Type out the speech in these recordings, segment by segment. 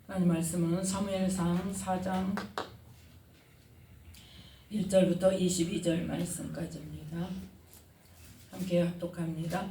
하나님 말씀은 사무엘상 4장 1절부터 22절 말씀까지입니다. 함께 합독합니다.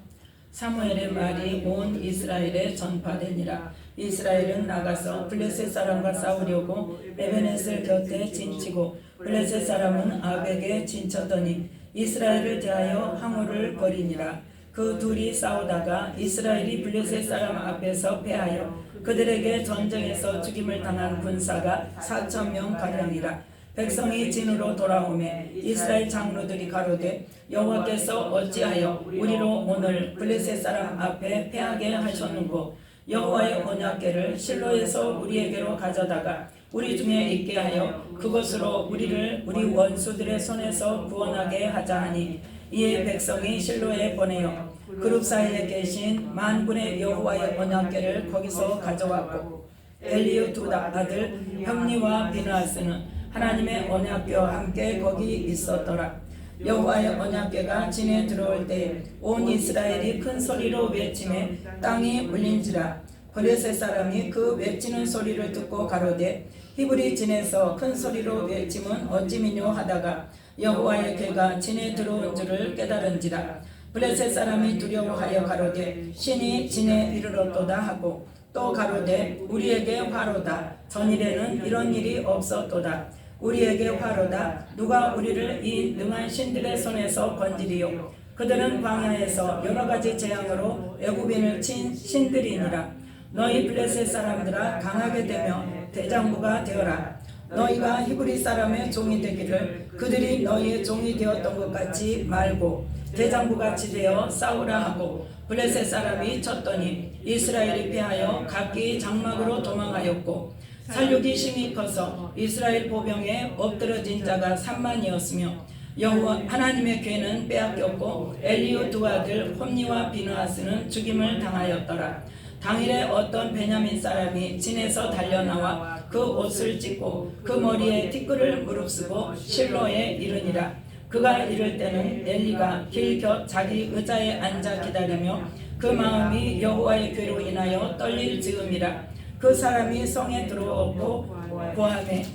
사무엘의 말이 온 이스라엘에 전파되니라. 이스라엘은 나가서 블레셋 사람과 싸우려고 에베네셀 곁에 진치고 블레셋 사람은 아벡에 진쳤더니 이스라엘을 대하여 항우를 벌이니라. 그 둘이 싸우다가 이스라엘이 블레셋 사람 앞에서 패하여 그들에게 전쟁에서 죽임을 당한 군사가 4,000명 가량이라. 백성이 진으로 돌아오매 이스라엘 장로들이 가로되 여호와께서 어찌하여 우리로 오늘 블레셋 사람 앞에 패하게 하셨는고 여호와의 언약궤를 실로에서 우리에게로 가져다가 우리 중에 있게 하여 그것으로 우리를 우리 원수들의 손에서 구원하게 하자 하니 이에 백성이 실로에 보내어 그룹 사이에 계신 만군의 여호와의 언약궤를 거기서 가져왔고 엘리의 두 아들 흠니와 비느하스는 하나님의 언약궤와 함께 거기 있었더라. 여호와의 언약궤가 진에 들어올 때에 온 이스라엘이 큰 소리로 외치매 땅이 울린지라. 블레셋 사람이 그 외치는 소리를 듣고 가로되 히브리 진에서 큰 소리로 외침은 어찌미뇨 하다가 여호와의 궤가 진에 들어온 줄을 깨달은지라. 블레셋 사람이 두려워하여 가로되 신이 진에 이르렀도다 하고 또 가로되 우리에게 화로다. 전일에는 이런 일이 없었도다. 우리에게 화로다. 누가 우리를 이 능한 신들의 손에서 건지리요. 그들은 광야에서 여러 가지 재앙으로 애굽인을 친 신들이니라. 너희 블레셋 사람들아 강하게 되며 대장부가 되어라. 너희가 히브리 사람의 종이 되기를 그들이 너희의 종이 되었던 것 같이 말고 대장부같이 되어 싸우라 하고 블레셋 사람이 쳤더니 이스라엘이 패하여 각기 장막으로 도망하였고 살육이 심히 커서 이스라엘 보병에 엎드러진 자가 3만이었으며 여호와 하나님의 궤는 빼앗겼고 엘리의 두 아들 홈니와 비느하스는 죽임을 당하였더라. 당일에 어떤 베냐민 사람이 진에서 달려나와 그 옷을 찢고 그 머리에 티끌을 무릅쓰고 실로에 이르니라. 그가 이를 때는 엘리가 길 곁 자기 의자에 앉아 기다리며 그 마음이 여호와의 궤로 인하여 떨릴 즈음이라. 그 사람이 성에 들어오고 고함에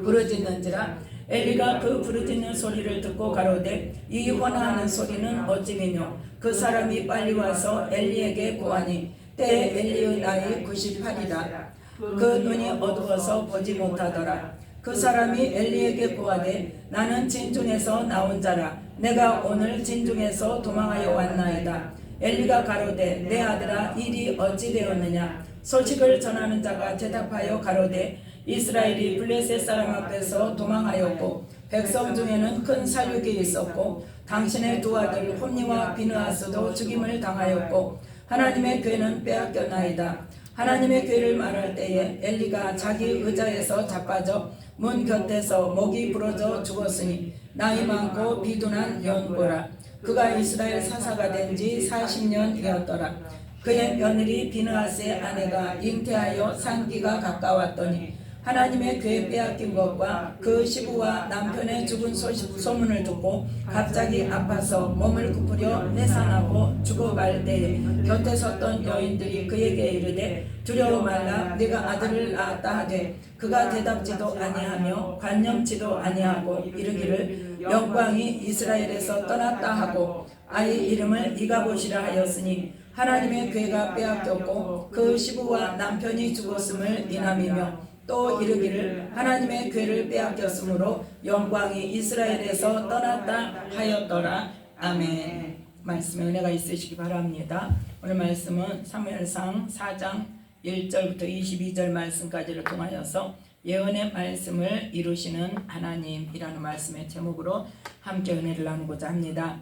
부르짖는지라. 엘리가 그 부르짖는 소리를 듣고 가로되 이 환호하는 소리는 어찌미뇨. 그 사람이 빨리 와서 엘리에게 고하니 때에 엘리의 나이 98이라. 그 눈이 어두워서 보지 못하더라. 그 사람이 엘리에게 고하되 나는 진중에서 나온 자라. 내가 오늘 진중에서 도망하여 왔나이다. 엘리가 가로되 내 아들아 일이 어찌 되었느냐. 소식을 전하는 자가 대답하여 가로되 이스라엘이 블레셋 사람 앞에서 도망하였고 백성 중에는 큰 살육이 있었고 당신의 두 아들 홈니와 비느하스도 죽임을 당하였고 하나님의 궤는 빼앗겼나이다. 하나님의 궤를 말할 때에 엘리가 자기 의자에서 자빠져 문 곁에서 목이 부러져 죽었으니 나이 많고 비둔한 연고라. 그가 이스라엘 사사가 된 지 40년이었더라. 그의 며느리 비느하스의 아내가 잉태하여 산기가 가까웠더니 하나님의 궤 빼앗긴 것과 그 시부와 남편의 죽은 소문을 듣고 갑자기 아파서 몸을 굽으려 해산하고 죽어갈 때에 곁에 섰던 여인들이 그에게 이르되 두려워 말라. 네가 아들을 낳았다 하되 그가 대답지도 아니하며 관념치도 아니하고 이르기를 영광이 이스라엘에서 떠났다 하고 아이 이름을 이가봇이라 하였으니 하나님의 궤가 빼앗겼고 그 시부와 남편이 죽었음을 인함이며 또 이르기를 하나님의 궤를 빼앗겼으므로 영광이 이스라엘에서 떠났다 하였더라. 아멘. 말씀에 은혜가 있으시기 바랍니다. 오늘 말씀은 사무엘상 4장 1절부터 22절 말씀까지를 통하여서 예언의 말씀을 이루시는 하나님이라는 말씀의 제목으로 함께 은혜를 나누고자 합니다.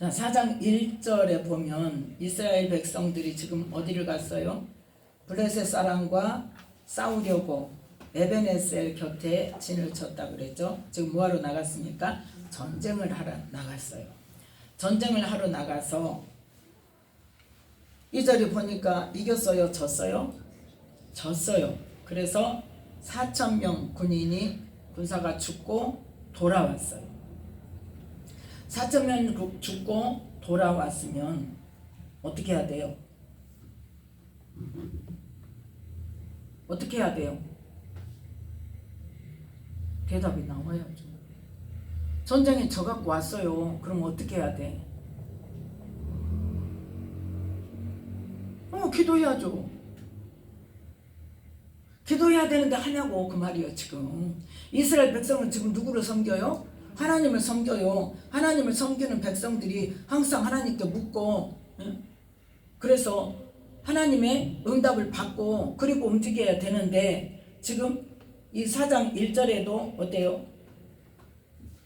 자, 4장 1절에 보면 이스라엘 백성들이 지금 어디를 갔어요? 블레셋 사람과 싸우려고 에베네셀 곁에 진을 쳤다 그랬죠. 지금 뭐하러 나갔습니까? 전쟁을 하러 나갔어요. 전쟁을 하러 나가서 2절에 보니까 이겼어요? 졌어요? 졌어요. 그래서 4,000명 군사가 죽고 돌아왔어요. 4,000명 죽고 돌아왔으면 어떻게 해야 돼요? 어떻게 해야 돼요? 대답이 나와야죠. 전쟁에 져갖고 왔어요. 그럼 어떻게 해야 돼? 기도해야죠. 기도해야 되는데 하냐고 그 말이에요. 지금 이스라엘 백성은 지금 누구를 섬겨요? 하나님을 섬겨요. 하나님을 섬기는 백성들이 항상 하나님께 묻고, 그래서 하나님의 응답을 받고 그리고 움직여야 되는데, 지금 이 4장 1절에도 어때요?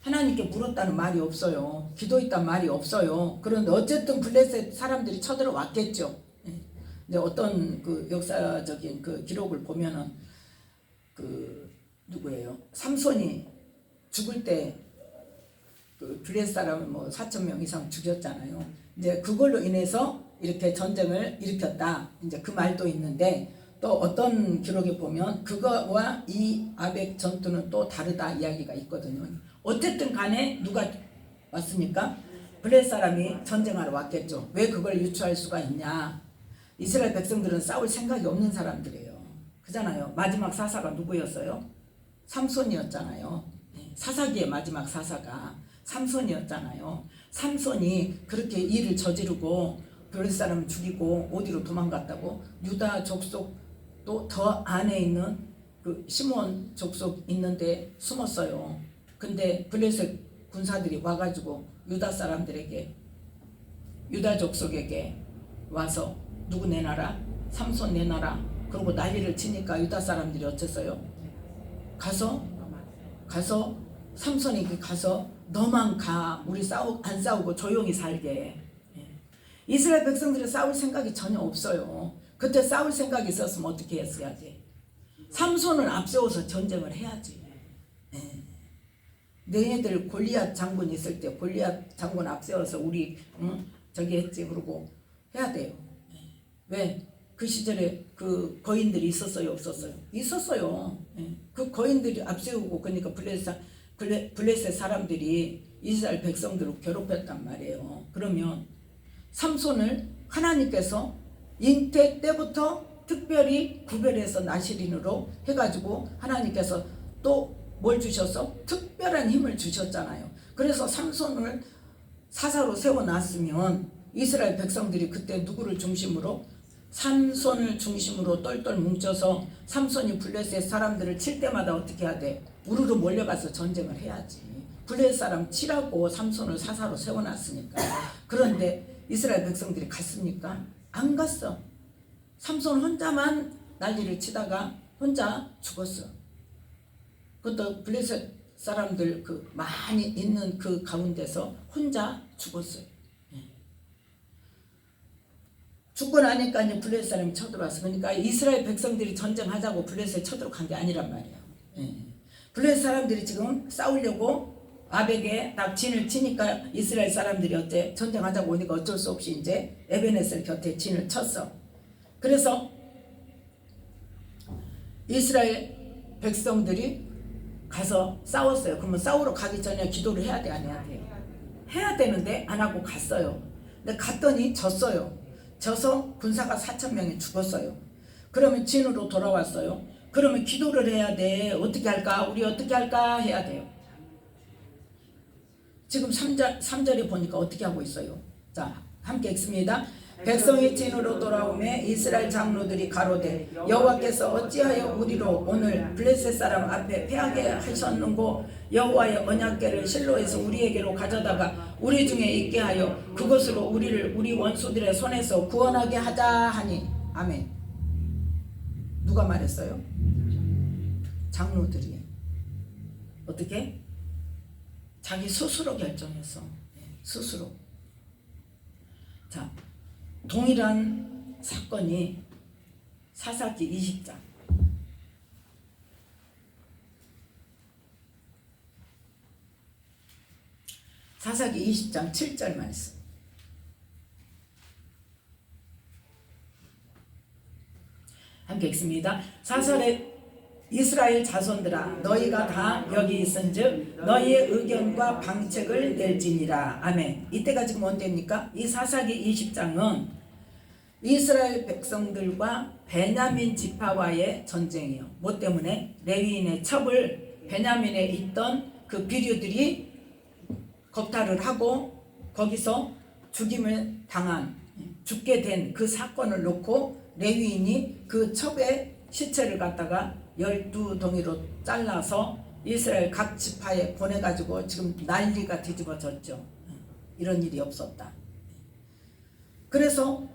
하나님께 물었다는 말이 없어요. 기도했다는 말이 없어요. 그런데 어쨌든 블레셋 사람들이 쳐들어왔겠죠. 근데 어떤 그 역사적인 그 기록을 보면은 그 누구예요? 삼손이 죽을 때 그 블레셋 사람을 뭐 4,000명 이상 죽였잖아요. 이제 그걸로 인해서 이렇게 전쟁을 일으켰다. 이제 그 말도 있는데, 또 어떤 기록에 보면 그거와 이 아벡 전투는 또 다르다 이야기가 있거든요. 어쨌든 간에 누가 왔습니까? 블레셋 사람이 전쟁하러 왔겠죠. 왜 그걸 유추할 수가 있냐? 이스라엘 백성들은 싸울 생각이 없는 사람들이에요. 그잖아요. 마지막 사사가 누구였어요? 삼손이었잖아요. 사사기의 마지막 사사가 삼손이었잖아요. 삼손이 그렇게 일을 저지르고 블레셋 사람을 죽이고 어디로 도망갔다고? 유다 족속 또 더 안에 있는 그 시몬 족속 있는데 숨었어요. 근데 블레셋 군사들이 와가지고 유다 사람들에게, 유다 족속에게 와서 누구 내놔라? 삼손 내놔라. 그러고 난리를 치니까 유다 사람들이 어쨌어요? 가서 삼손에게 가서 너만 가. 우리 안 싸우고 조용히 살게. 이스라엘 백성들은 싸울 생각이 전혀 없어요. 그때 싸울 생각이 있었으면 어떻게 했어야지? 삼손을 앞세워서 전쟁을 해야지. 너희들 골리앗 장군 있을 때 골리앗 장군 앞세워서 우리 저기 했지. 그러고 해야 돼요. 왜? 그 시절에 그 거인들이 있었어요? 없었어요? 있었어요. 그 거인들이 앞세우고, 그러니까 블레셋 사람들이 이스라엘 백성들을 괴롭혔단 말이에요. 그러면 삼손을 하나님께서 잉태 때부터 특별히 구별해서 나시린으로 해가지고 하나님께서 또 뭘 주셔서 특별한 힘을 주셨잖아요. 그래서 삼손을 사사로 세워놨으면 이스라엘 백성들이 그때 누구를 중심으로? 삼손을 중심으로 똘똘 뭉쳐서 삼손이 블레셋 사람들을 칠 때마다 어떻게 해야 돼? 우르르 몰려가서 전쟁을 해야지. 블레셋 사람 치라고 삼손을 사사로 세워놨으니까. 그런데 이스라엘 백성들이 갔습니까? 안 갔어. 삼손 혼자만 난리를 치다가 혼자 죽었어. 그것도 블레셋 사람들 그 많이 있는 그 가운데서 혼자 죽었어요. 죽고 나니까 이제 블레셋 사람이 쳐들어왔어. 그러니까 이스라엘 백성들이 전쟁하자고 블레셋에 쳐들어간 게 아니란 말이에요. 블레셋 사람들이 지금 싸우려고 아벡에 딱 진을 치니까 이스라엘 사람들이 어째? 전쟁하자고 오니까 어쩔 수 없이 이제 에베네셀 곁에 진을 쳤어. 그래서 이스라엘 백성들이 가서 싸웠어요. 그러면 싸우러 가기 전에 기도를 해야 돼, 안 해야 돼요? 해야 되는데 안 하고 갔어요. 근데 갔더니 졌어요. 져서 군사가 4,000명이 죽었어요. 그러면 진으로 돌아왔어요. 그러면 기도를 해야 돼. 어떻게 할까? 우리 어떻게 할까? 해야 돼요. 지금 3절에 보니까 어떻게 하고 있어요? 자, 함께 읽습니다. 백성이 진으로 돌아오매 이스라엘 장로들이 가로되 여호와께서 어찌하여 우리로 오늘 블레셋 사람 앞에 패하게 하셨는고 여호와의 언약궤를 실로에서 우리에게로 가져다가 우리 중에 있게 하여 그것으로 우리를 우리 원수들의 손에서 구원하게 하자 하니. 아멘. 누가 말했어요? 장로들이. 어떻게? 자기 스스로 결정했어. 스스로. 자, 동일한 사건이 사사기 20장. 사사기 20장 7절 말씀. 함께 읽습니다. 사설의 이스라엘 자손들아 너희가 다 여기 있은즉 너희의 의견과 방책을 낼지니라. 아멘. 이때가 지금 언제입니까? 이 사사기 20장은 이스라엘 백성들과 베냐민 지파와의 전쟁이요. 뭐 때문에? 레위인의 첩을 베냐민에 있던 그 비류들이 겁탈을 하고 거기서 죽임을 당한, 죽게 된 그 사건을 놓고 레위인이 그 첩의 시체를 갖다가 12덩이로 잘라서 이스라엘 각 지파에 보내가지고 지금 난리가 뒤집어졌죠. 이런 일이 없었다. 그래서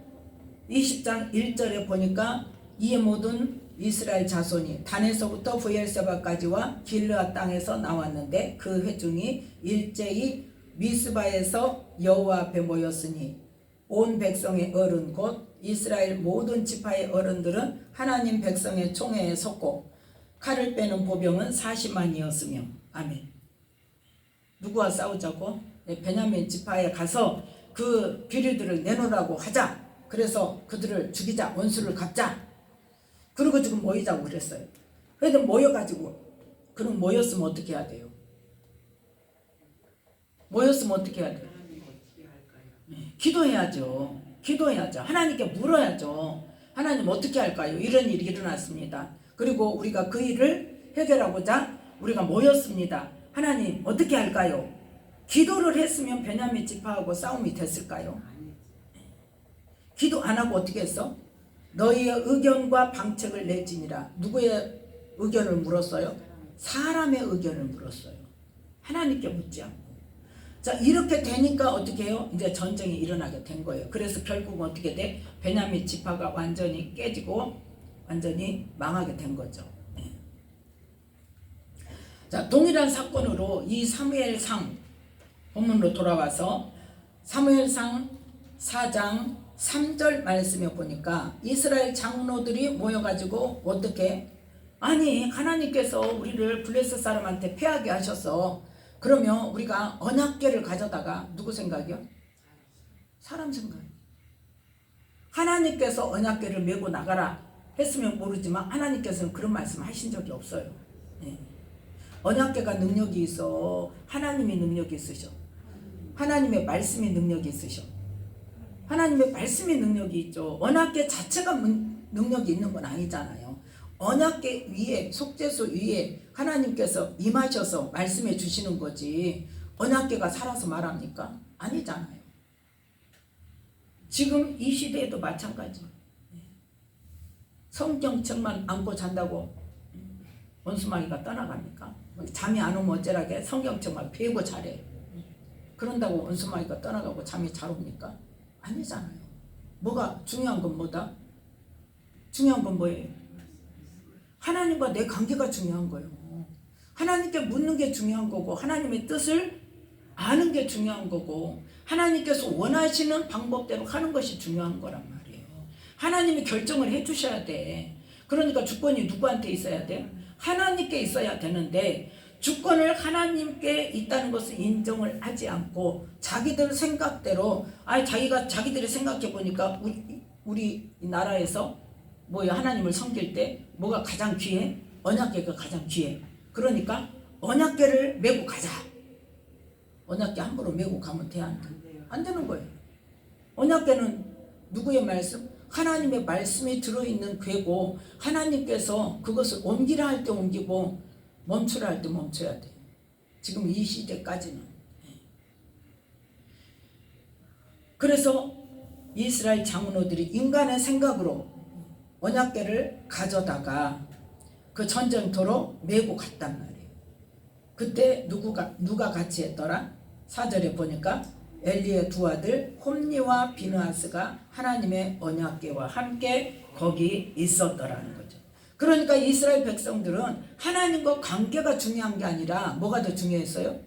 20장 1절에 보니까 이 모든 이스라엘 자손이 단에서부터 브엘세바까지와 길르앗 땅에서 나왔는데 그 회중이 일제히 미스바에서 여호와 앞에 모였으니 온 백성의 어른 곧 이스라엘 모든 지파의 어른들은 하나님 백성의 총회에 섰고 칼을 빼는 보병은 40만이었으며 아멘. 누구와 싸우자고? 베냐민 지파에 가서 그 비류들을 내놓으라고 하자. 그래서 그들을 죽이자. 원수를 갚자. 그리고 지금 모이자고 그랬어요. 그래도 모여가지고 그럼 모였으면 어떻게 해야 돼요? 모였으면 어떻게 해야 돼요? 기도해야죠. 기도해야죠. 하나님께 물어야죠. 하나님 어떻게 할까요? 이런 일이 일어났습니다. 그리고 우리가 그 일을 해결하고자 우리가 모였습니다. 하나님 어떻게 할까요? 기도를 했으면 베냐민 지파하고 싸움이 됐을까요? 기도 안 하고 어떻게 했어? 너희의 의견과 방책을 내지니라. 누구의 의견을 물었어요? 사람의 의견을 물었어요. 하나님께 묻지 않고. 자, 이렇게 되니까 어떻게 해요? 이제 전쟁이 일어나게 된 거예요. 그래서 결국은 어떻게 돼? 베냐민 지파가 완전히 깨지고 완전히 망하게 된 거죠. 자, 동일한 사건으로 이 사무엘상 본문으로 돌아와서 사무엘상 4장 3절 말씀에 보니까 이스라엘 장로들이 모여가지고 어떻게? 아니 하나님께서 우리를 블레셋 사람한테 패하게 하셔서 그러면 우리가 언약궤를 가져다가 누구 생각이요? 사람 생각. 하나님께서 언약궤를 메고 나가라 했으면 모르지만 하나님께서는 그런 말씀 하신 적이 없어요. 네. 언약궤가 능력이 있어. 하나님이 능력이 있으셔. 하나님의 말씀이 능력이 있으셔. 하나님의 말씀이 능력이 있죠. 언약궤 자체가 능력이 있는 건 아니잖아요. 언약궤 위에, 속죄소 위에 하나님께서 임하셔서 말씀해 주시는 거지 언약궤가 살아서 말합니까? 아니잖아요. 지금 이 시대에도 마찬가지. 성경책만 안고 잔다고 원수마귀가 떠나갑니까? 잠이 안 오면 어쩌라게 성경책만 배우고 자래. 그런다고 원수마귀가 떠나가고 잠이 잘 옵니까? 아니잖아요. 뭐가 중요한 건 뭐다? 중요한 건 뭐예요? 하나님과 내 관계가 중요한 거예요. 하나님께 묻는 게 중요한 거고 하나님의 뜻을 아는 게 중요한 거고 하나님께서 원하시는 방법대로 하는 것이 중요한 거란 말이에요. 하나님이 결정을 해주셔야 돼. 그러니까 주권이 누구한테 있어야 돼? 하나님께 있어야 되는데 주권을 하나님께 있다는 것을 인정을 하지 않고 자기들 생각대로 자기들이 생각해 보니까 우리 나라에서 뭐야 하나님을 섬길 때 뭐가 가장 귀해? 언약궤가 가장 귀해. 그러니까 언약궤를 메고 가자. 언약궤 함부로 메고 가면 돼? 안 되는 거예요. 언약궤는 누구의 말씀? 하나님의 말씀이 들어있는 궤고 하나님께서 그것을 옮기라 할 때 옮기고 멈추라 할 때 멈춰야 돼. 지금 이 시대까지는. 그래서 이스라엘 장로들이 인간의 생각으로 언약궤를 가져다가 그 전쟁터로 메고 갔단 말이에요. 그때 누가 같이 했더라? 4절에 보니까 엘리의 두 아들 홈니와 비느하스가 하나님의 언약궤와 함께 거기 있었더라는 거죠. 그러니까 이스라엘 백성들은 하나님과 관계가 중요한 게 아니라 뭐가 더 중요했어요?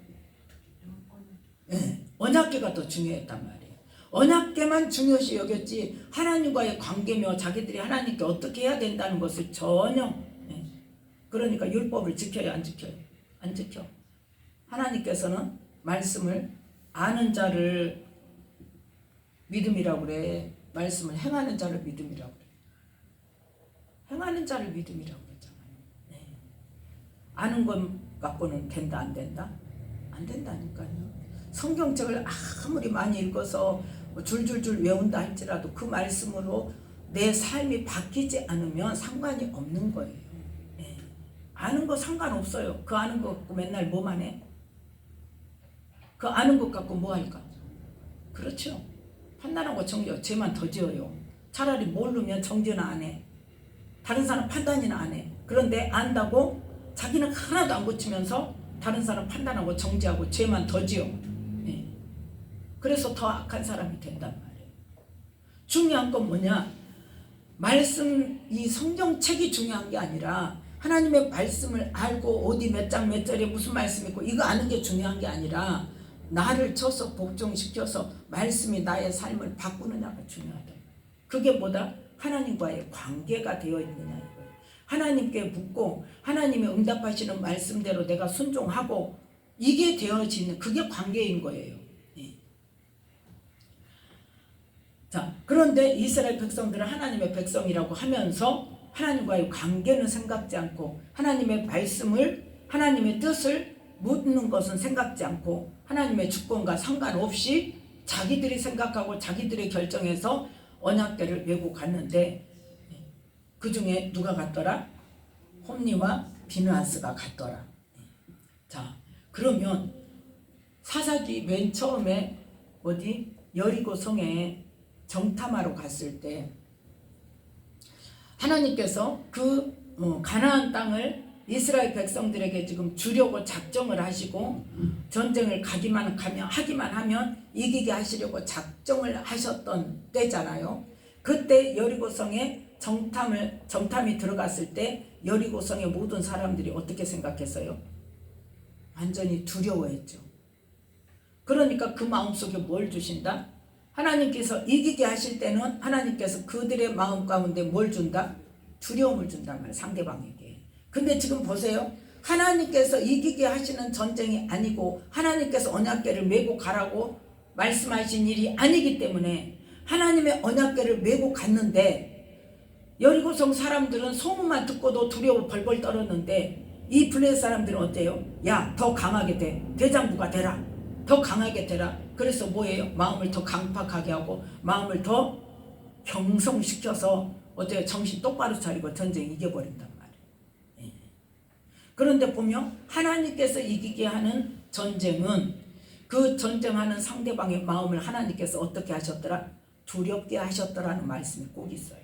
네, 언약궤가 더 중요했단 말이에요. 언약궤만 중요시 여겼지 하나님과의 관계며 자기들이 하나님께 어떻게 해야 된다는 것을 전혀. 그러니까 율법을 지켜요? 안 지켜요? 안 지켜. 하나님께서는 말씀을 아는 자를 믿음이라고 그래. 말씀을 행하는 자를 믿음이라고 그래. 행하는 자를 믿음이라고 그랬잖아요. 네. 아는 것 갖고는 된다 안 된다? 안 된다니까요. 성경책을 아무리 많이 읽어서 줄줄줄 외운다 할지라도 그 말씀으로 내 삶이 바뀌지 않으면 상관이 없는 거예요. 예. 아는 거 상관없어요. 그 아는 거 갖고 맨날 뭐만 해? 그 아는 것 갖고 뭐 할까? 그렇죠. 판단하고 정죄, 죄만 더 지어요. 차라리 모르면 정죄는 안 해. 다른 사람 판단이나 안 해. 그런데 안다고 자기는 하나도 안 고치면서 다른 사람 판단하고 정죄하고 죄만 더 지어. 예. 그래서 더 악한 사람이 된단 말이에요. 중요한 건 뭐냐? 말씀, 이 성경책이 중요한 게 아니라 하나님의 말씀을 알고 어디 몇 장 몇 절에 무슨 말씀이 있고 이거 아는 게 중요한 게 아니라 나를 쳐서 복종시켜서 말씀이 나의 삶을 바꾸느냐가 중요하다. 그게 뭐다? 하나님과의 관계가 되어 있느냐 이거예요. 하나님께 묻고 하나님의 응답하시는 말씀대로 내가 순종하고 이게 되어지는 그게 관계인 거예요. 예. 자, 그런데 이스라엘 백성들은 하나님의 백성이라고 하면서 하나님과의 관계는 생각지 않고 하나님의 말씀을 하나님의 뜻을 묻는 것은 생각지 않고 하나님의 주권과 상관없이 자기들이 생각하고 자기들이 결정해서 언약궤를 메고 갔는데 그 중에 누가 갔더라? 홈리와 비느하스가 갔더라. 자, 그러면 사사기 맨 처음에 어디 여리고 성에 정탐하러 갔을 때 하나님께서 그 가나안 땅을 이스라엘 백성들에게 지금 주려고 작정을 하시고 전쟁을 하기만 하면 이기게 하시려고 작정을 하셨던 때잖아요. 그때 여리고성에 정탐이 들어갔을 때 여리고성의 모든 사람들이 어떻게 생각했어요? 완전히 두려워했죠. 그러니까 그 마음속에 뭘 주신다? 하나님께서 이기게 하실 때는 하나님께서 그들의 마음 가운데 뭘 준다? 두려움을 준단 말이에요. 상대방에게. 근데 지금 보세요. 하나님께서 이기게 하시는 전쟁이 아니고 하나님께서 언약궤를 메고 가라고 말씀하신 일이 아니기 때문에 하나님의 언약궤를 메고 갔는데 여리고성 사람들은 소문만 듣고도 두려워 벌벌 떨었는데 이 블레셋 사람들은 어때요? 야, 더 강하게 돼. 대장부가 되라. 더 강하게 되라. 그래서 뭐예요? 마음을 더 강팍하게 하고 마음을 더 경성시켜서 어때요? 정신 똑바로 차리고 전쟁 이겨버린단 말이에요. 그런데 보면 하나님께서 이기게 하는 전쟁은 그 전쟁하는 상대방의 마음을 하나님께서 어떻게 하셨더라? 두렵게 하셨더라는 말씀이 꼭 있어요.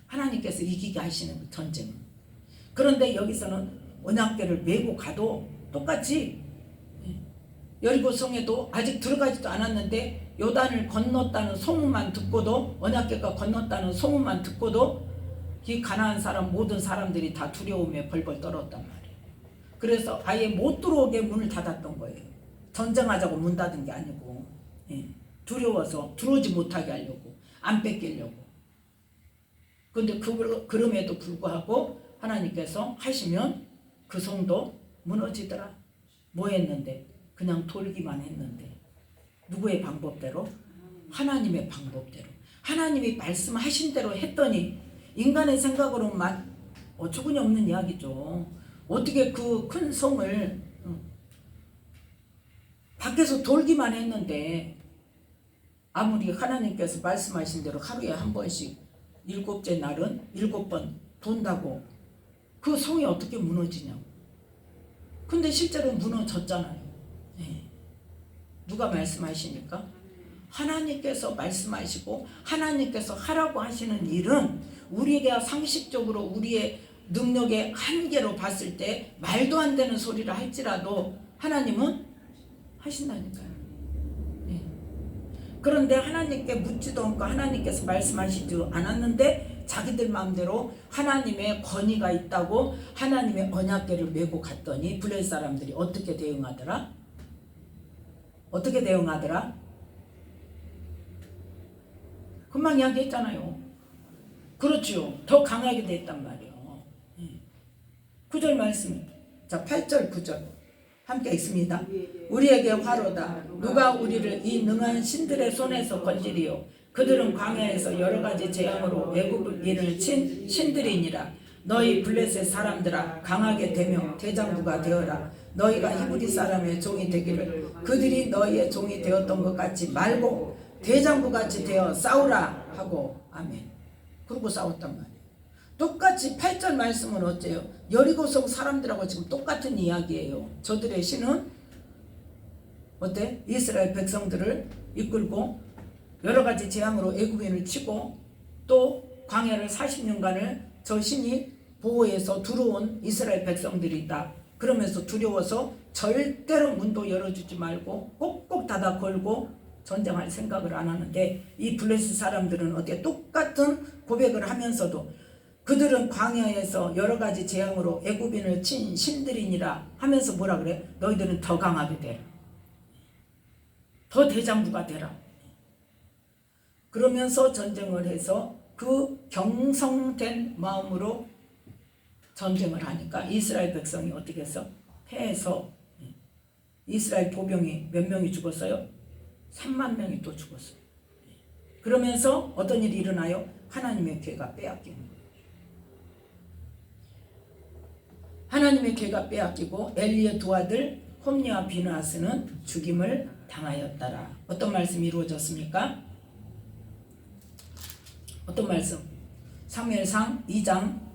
하나님께서 이기게 하시는 전쟁은. 그런데 여기서는 언약궤를 메고 가도 똑같이 여리고성에도 아직 들어가지도 않았는데 요단을 건넜다는 소문만 듣고도 언약궤가 건넜다는 소문만 듣고도 이 가나안 사람 모든 사람들이 다 두려움에 벌벌 떨었단 말이에요. 그래서 아예 못 들어오게 문을 닫았던 거예요. 전쟁하자고 문 닫은 게 아니고 두려워서 들어오지 못하게 하려고 안 뺏기려고. 그런데 그럼에도 불구하고 하나님께서 하시면 그 성도 무너지더라. 뭐 했는데? 그냥 돌기만 했는데 누구의 방법대로? 하나님의 방법대로. 하나님이 말씀하신 대로 했더니 인간의 생각으로만 어처구니 없는 이야기죠. 어떻게 그 큰 성을 밖에서 돌기만 했는데 아무리 하나님께서 말씀하신 대로 하루에 한 번씩 7째 날은 7번 돈다고 그 성이 어떻게 무너지냐고. 근데 실제로 무너졌잖아요. 누가 말씀하시니까? 하나님께서 말씀하시고 하나님께서 하라고 하시는 일은 우리가 상식적으로 우리의 능력의 한계로 봤을 때 말도 안 되는 소리를 할지라도 하나님은 하신다니까요. 그런데 하나님께 묻지도 않고 하나님께서 말씀하시지 않았는데 자기들 마음대로 하나님의 권위가 있다고 하나님의 언약궤를 메고 갔더니 블레셋 사람들이 어떻게 대응하더라? 어떻게 대응하더라? 금방 이야기했잖아요. 그렇죠. 더 강하게 됐단 말이에요. 9절 말씀. 자, 8절 9절 함께 읽습니다. 우리에게 화로다. 누가 우리를 이 능한 신들의 손에서 건지리요. 그들은 광야에서 여러 가지 재앙으로 애굽인을 친 신들이니라. 너희 블레셋 사람들아 강하게 되며 대장부가 되어라. 너희가 히브리 사람의 종이 되기를 그들이 너희의 종이 되었던 것 같지 말고 대장부 같이 되어 싸우라 하고 아멘. 그러고 싸웠단 말이에요. 똑같이 8절 말씀은 어째요? 여리고성 사람들하고 지금 똑같은 이야기예요. 저들의 신은 어때? 이스라엘 백성들을 이끌고 여러 가지 재앙으로 애굽인을 치고 또 광야를 40년간을 저 신이 보호해서 들어온 이스라엘 백성들이 있다. 그러면서 두려워서 절대로 문도 열어주지 말고 꼭꼭 닫아 걸고 전쟁할 생각을 안 하는데, 이 블레셋 사람들은 어때? 똑같은 고백을 하면서도 그들은 광야에서 여러 가지 재앙으로 애굽인을 친 신들이니라 하면서 뭐라 그래? 너희들은 더 강하게 되라. 더 대장부가 되라. 그러면서 전쟁을 해서 그 경성된 마음으로 전쟁을 하니까 이스라엘 백성이 어떻게 했어? 패해서 이스라엘 보병이 몇 명이 죽었어요? 3만 명이 또 죽었어요. 그러면서 어떤 일이 일어나요? 하나님의 괴가 빼앗기는 거예요. 하나님의 괴가 빼앗기고 엘리의 두 아들 홈니와 비느하스는 죽임을 당하였더라. 어떤 말씀이 이루어졌습니까? 어떤 말씀? 사무엘상 2장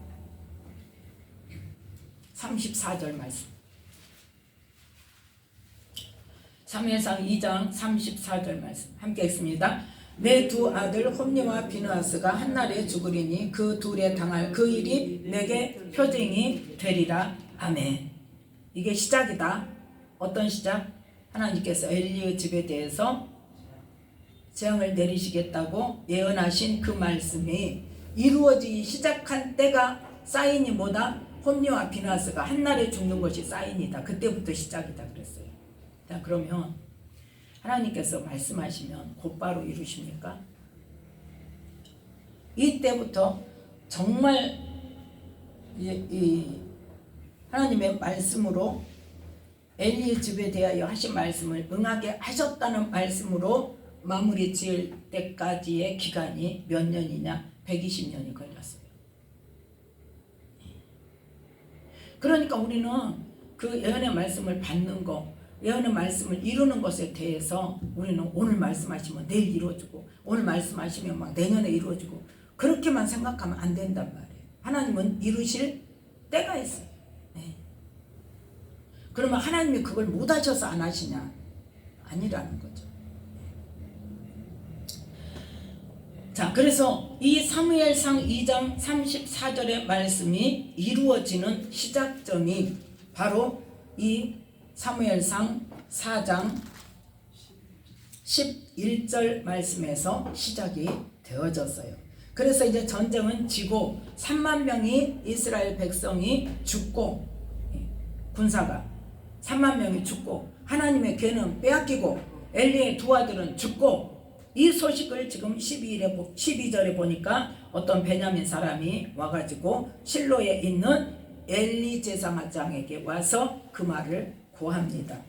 34절 말씀. 사무엘상 2장 34절 말씀 함께 읽습니다. 내 두 아들 홈니와 비느하스가 한날에 죽으리니 그 둘에 당할 그 일이 내게 표징이 되리라. 아멘. 이게 시작이다. 어떤 시작? 하나님께서 엘리의 집에 대해서 재앙을 내리시겠다고 예언하신 그 말씀이 이루어지기 시작한 때가 사인이 뭐다? 홈니와 비느하스가 한날에 죽는 것이 사인이다. 그때부터 시작이다 그랬어요. 자, 그러면 하나님께서 말씀하시면 곧바로 이루십니까? 이때부터 정말 이 하나님의 말씀으로 엘리의 집에 대하여 하신 말씀을 응하게 하셨다는 말씀으로 마무리 지을 때까지의 기간이 몇 년이냐? 120년이 걸렸어요. 그러니까 우리는 그 예언의 말씀을 받는 거, 예언의 말씀을 이루는 것에 대해서 우리는 오늘 말씀하시면 내일 이루어지고, 오늘 말씀하시면 막 내년에 이루어지고, 그렇게만 생각하면 안 된단 말이에요. 하나님은 이루실 때가 있어요. 네. 그러면 하나님이 그걸 못 하셔서 안 하시냐? 아니라는 거죠. 자, 그래서 이 사무엘상 2장 34절의 말씀이 이루어지는 시작점이 바로 이 사무엘상 4장 11절 말씀에서 시작이 되어졌어요. 그래서 이제 전쟁은 지고 3만 명이 이스라엘 백성이 죽고, 군사가 3만 명이 죽고 하나님의 괴는 빼앗기고 엘리의 두 아들은 죽고, 이 소식을 지금 12절에 보니까 어떤 베냐민 사람이 와가지고 실로에 있는 엘리 제사장에게 와서 그 말을 고합니다.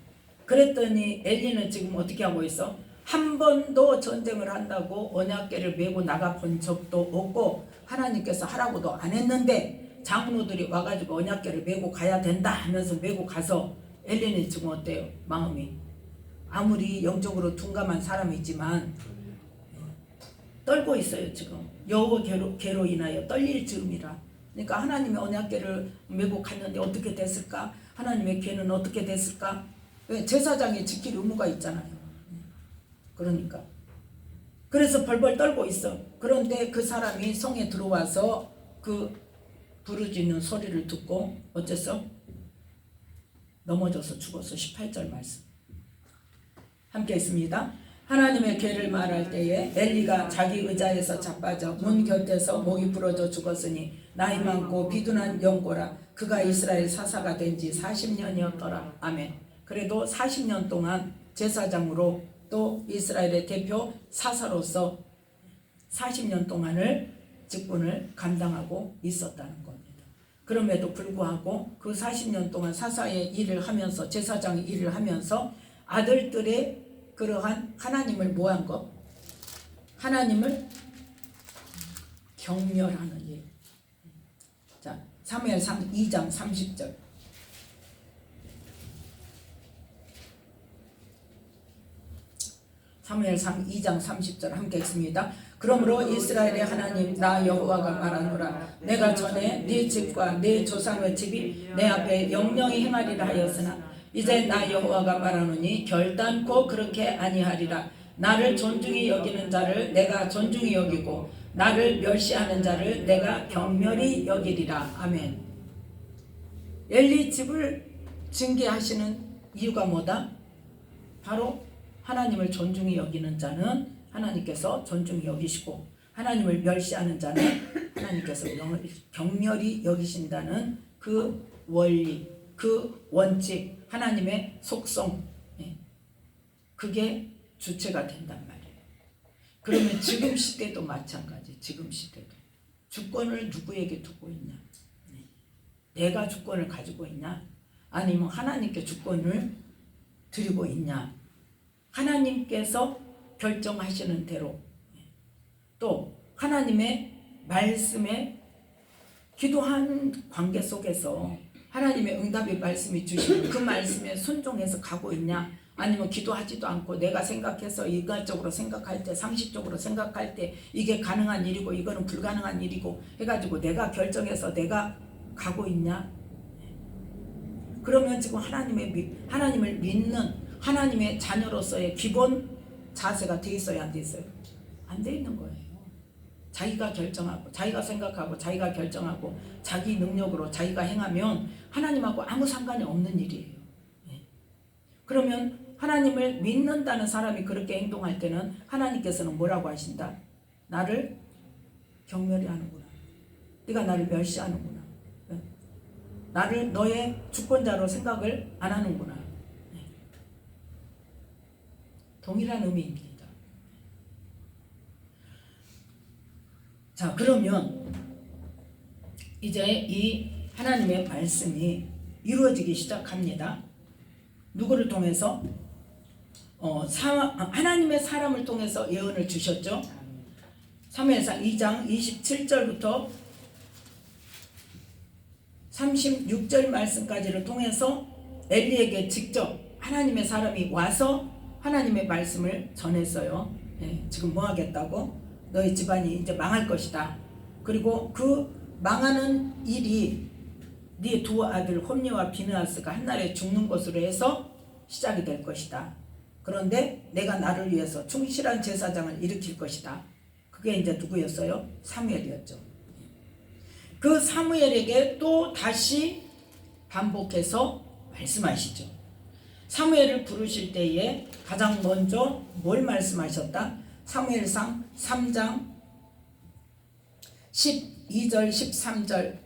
그랬더니 엘리는 지금 어떻게 하고 있어? 한 번도 전쟁을 한다고 언약궤를 메고 나가 본 적도 없고 하나님께서 하라고도 안 했는데 장로들이 와가지고 언약궤를 메고 가야 된다 하면서 메고 가서 엘리는 지금 어때요? 마음이 아무리 영적으로 둔감한 사람이지만 떨고 있어요. 지금 여호와 괴로 인하여 떨릴 즈음이라. 그러니까 하나님의 언약궤를 메고 갔는데 어떻게 됐을까? 하나님의 괴는 어떻게 됐을까? 왜? 제사장이 지킬 의무가 있잖아요. 그러니까 그래서 벌벌 떨고 있어. 그런데 그 사람이 성에 들어와서 그 부르짖는 소리를 듣고 어째서? 넘어져서 죽어서 18절 말씀 함께 있습니다. 하나님의 괴를 말할 때에 엘리가 자기 의자에서 자빠져 문 곁에서 목이 부러져 죽었으니 나이 많고 비둔한 영고라. 그가 이스라엘 사사가 된 지 40년이었더라. 아멘. 그래도 40년 동안 제사장으로 또 이스라엘의 대표 사사로서 40년 동안을 직분을 감당하고 있었다는 겁니다. 그럼에도 불구하고 그 40년 동안 사사의 일을 하면서, 제사장의 일을 하면서 아들들의 그러한 하나님을 뭐한 것? 하나님을 경멸하는 일. 자, 사무엘상 2장 30절. 사무엘상 2장 30절 함께 읽습니다. 그러므로 이스라엘의 하나님 나 여호와가 말하노라. 내가 전에 네 집과 네 조상의 집이 내 앞에 영영히 행하리라 하였으나 이제 나 여호와가 말하노니 결단코 그렇게 아니하리라. 나를 존중히 여기는 자를 내가 존중히 여기고 나를 멸시하는 자를 내가 경멸히 여기리라. 아멘. 엘리 집을 징계하시는 이유가 뭐다? 바로 하나님을 존중히 여기는 자는 하나님께서 존중히 여기시고 하나님을 멸시하는 자는 하나님께서 경멸히 여기신다는 그 원리, 그 원칙, 하나님의 속성, 그게 주체가 된단 말이에요. 그러면 지금 시대도 마찬가지. 지금 시대도 주권을 누구에게 두고 있냐? 내가 주권을 가지고 있냐? 아니면 하나님께 주권을 드리고 있냐? 하나님께서 결정하시는 대로 또 하나님의 말씀에 기도한 관계 속에서 하나님의 응답의 말씀이 주시는 그 말씀에 순종해서 가고 있냐? 아니면 기도하지도 않고 내가 생각해서 인간적으로 생각할 때, 상식적으로 생각할 때 이게 가능한 일이고 이거는 불가능한 일이고 해가지고 내가 결정해서 내가 가고 있냐? 그러면 지금 하나님을 믿는 하나님의 자녀로서의 기본 자세가 돼 있어요, 안 돼 있어요? 안 돼 있는 거예요. 자기가 결정하고 자기가 생각하고 자기가 결정하고 자기 능력으로 자기가 행하면 하나님하고 아무 상관이 없는 일이에요. 그러면 하나님을 믿는다는 사람이 그렇게 행동할 때는 하나님께서는 뭐라고 하신다? 나를 경멸히 하는구나. 네가 나를 멸시하는구나. 나를 너의 주권자로 생각을 안 하는구나. 동일한 의미입니다. 자, 그러면 이제 이 하나님의 말씀이 이루어지기 시작합니다. 누구를 통해서? 하나님의 사람을 통해서 예언을 주셨죠. 사무엘상 2장 27절부터 36절 말씀까지를 통해서 엘리에게 직접 하나님의 사람이 와서 하나님의 말씀을 전했어요. 지금 뭐 하겠다고? 너희 집안이 이제 망할 것이다. 그리고 그 망하는 일이 네 두 아들 홈리와 비느하스가 한날에 죽는 것으로 해서 시작이 될 것이다. 그런데 내가 나를 위해서 충실한 제사장을 일으킬 것이다. 그게 이제 누구였어요? 사무엘이었죠. 그 사무엘에게 또 다시 반복해서 말씀하시죠. 사무엘을 부르실 때에 가장 먼저 뭘 말씀하셨다? 사무엘상 3장 12절, 13절,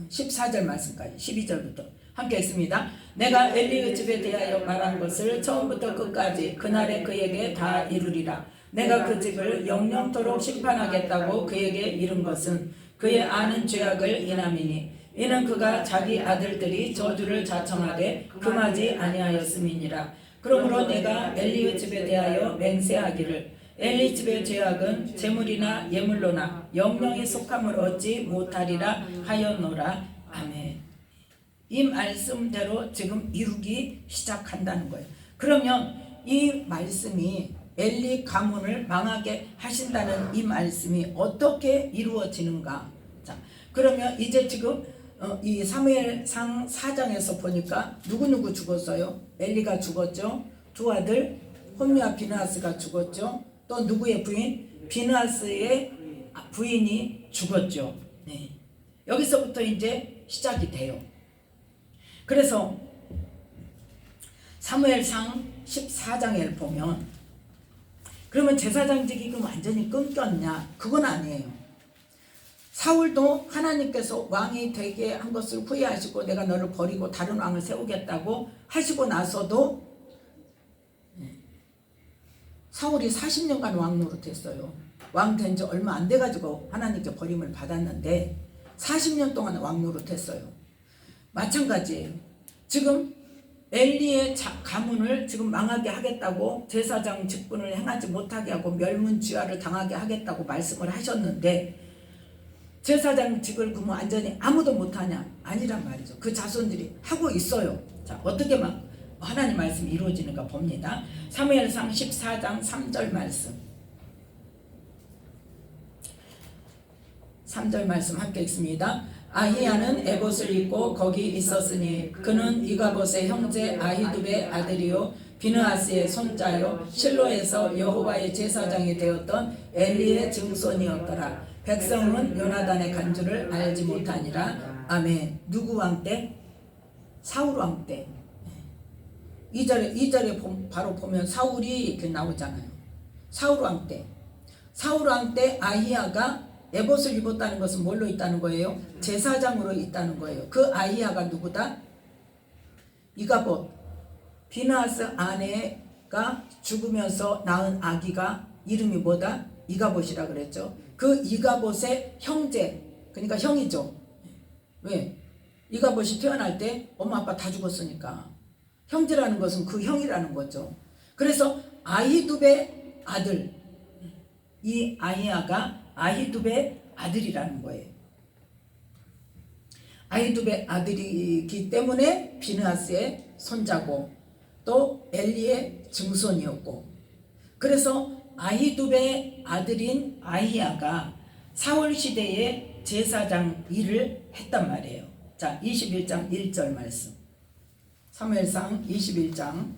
14절 말씀까지 12절부터 함께 읽습니다. 내가 엘리의 집에 대하여 말한 것을 처음부터 끝까지 그날에 그에게 다 이루리라. 내가 그 집을 영영토록 심판하겠다고 그에게 이른 것은 그의 아는 죄악을 인함이니 이는 그가 자기 아들들이 저주를 자청하되 금하지 아니하였음이니라. 그러므로 내가 엘리의 집에 대하여 맹세하기를 엘리 집의 죄악은 재물이나 예물로나 영영의 속함을 얻지 못하리라 하였노라. 아멘. 이 말씀대로 지금 이루기 시작한다는 거예요. 그러면 이 말씀이 엘리 가문을 망하게 하신다는 이 말씀이 어떻게 이루어지는가? 자, 그러면 이제 지금 이 사무엘상 4장에서 보니까 누구누구 죽었어요? 엘리가 죽었죠. 두 아들 홈리와 비느하스가 죽었죠. 또 누구의 부인? 비느하스의 부인이 죽었죠. 네. 여기서부터 이제 시작이 돼요. 그래서 사무엘상 14장을 보면 그러면 제사장직이 그럼 완전히 끊겼냐? 그건 아니에요. 사울도 하나님께서 왕이 되게 한 것을 후회하시고 내가 너를 버리고 다른 왕을 세우겠다고 하시고 나서도 사울이 40년간 왕 노릇했어요. 왕 된 지 얼마 안 돼가지고 하나님께 버림을 받았는데 40년 동안 왕 노릇했어요. 마찬가지예요. 지금 엘리의 가문을 지금 망하게 하겠다고 제사장 직분을 행하지 못하게 하고 멸문지화를 당하게 하겠다고 말씀을 하셨는데 제사장직을 그러면 완전히 아무도 못하냐? 아니란 말이죠. 그 자손들이 하고 있어요. 자, 어떻게 막 하나님 말씀이 이루어지는가 봅니다. 사무엘상 14장 3절 말씀. 3절 말씀 함께 읽습니다. 아히야는 에봇을 입고 거기 있었으니 그는 이가봇의 형제 아히두베의 아들이요 비느하스의 손자요 실로에서 여호와의 제사장이 되었던 엘리의 증손이었더라. 백성은 요나단의 간주를 알지 못하니라. 아멘. 누구 왕 때? 사울 왕 때. 2절에 바로 보면 사울이 이렇게 나오잖아요. 사울 왕 때. 사울 왕 때 아히야가 에봇을 입었다는 것은 뭘로 있다는 거예요? 제사장으로 있다는 거예요. 그 아히야가 누구다? 이가봇. 비느하스 아내가 죽으면서 낳은 아기가 이름이 뭐다? 이가봇이라 그랬죠. 그 이가봇의 형제, 그러니까 형이죠. 왜? 이가봇이 태어날 때 엄마 아빠 다 죽었으니까 형제라는 것은 그 형이라는 거죠. 그래서 아히두베 아들, 이 아히야가 아히두베 아들이라는 거예요. 아히두베 아들이기 때문에 비느하스의 손자고 또 엘리의 증손이었고, 그래서 아히두베 아들인 아히야가 사울 시대에 제사장 일을 했단 말이에요. 자, 21장 1절 말씀. 사무엘상 21장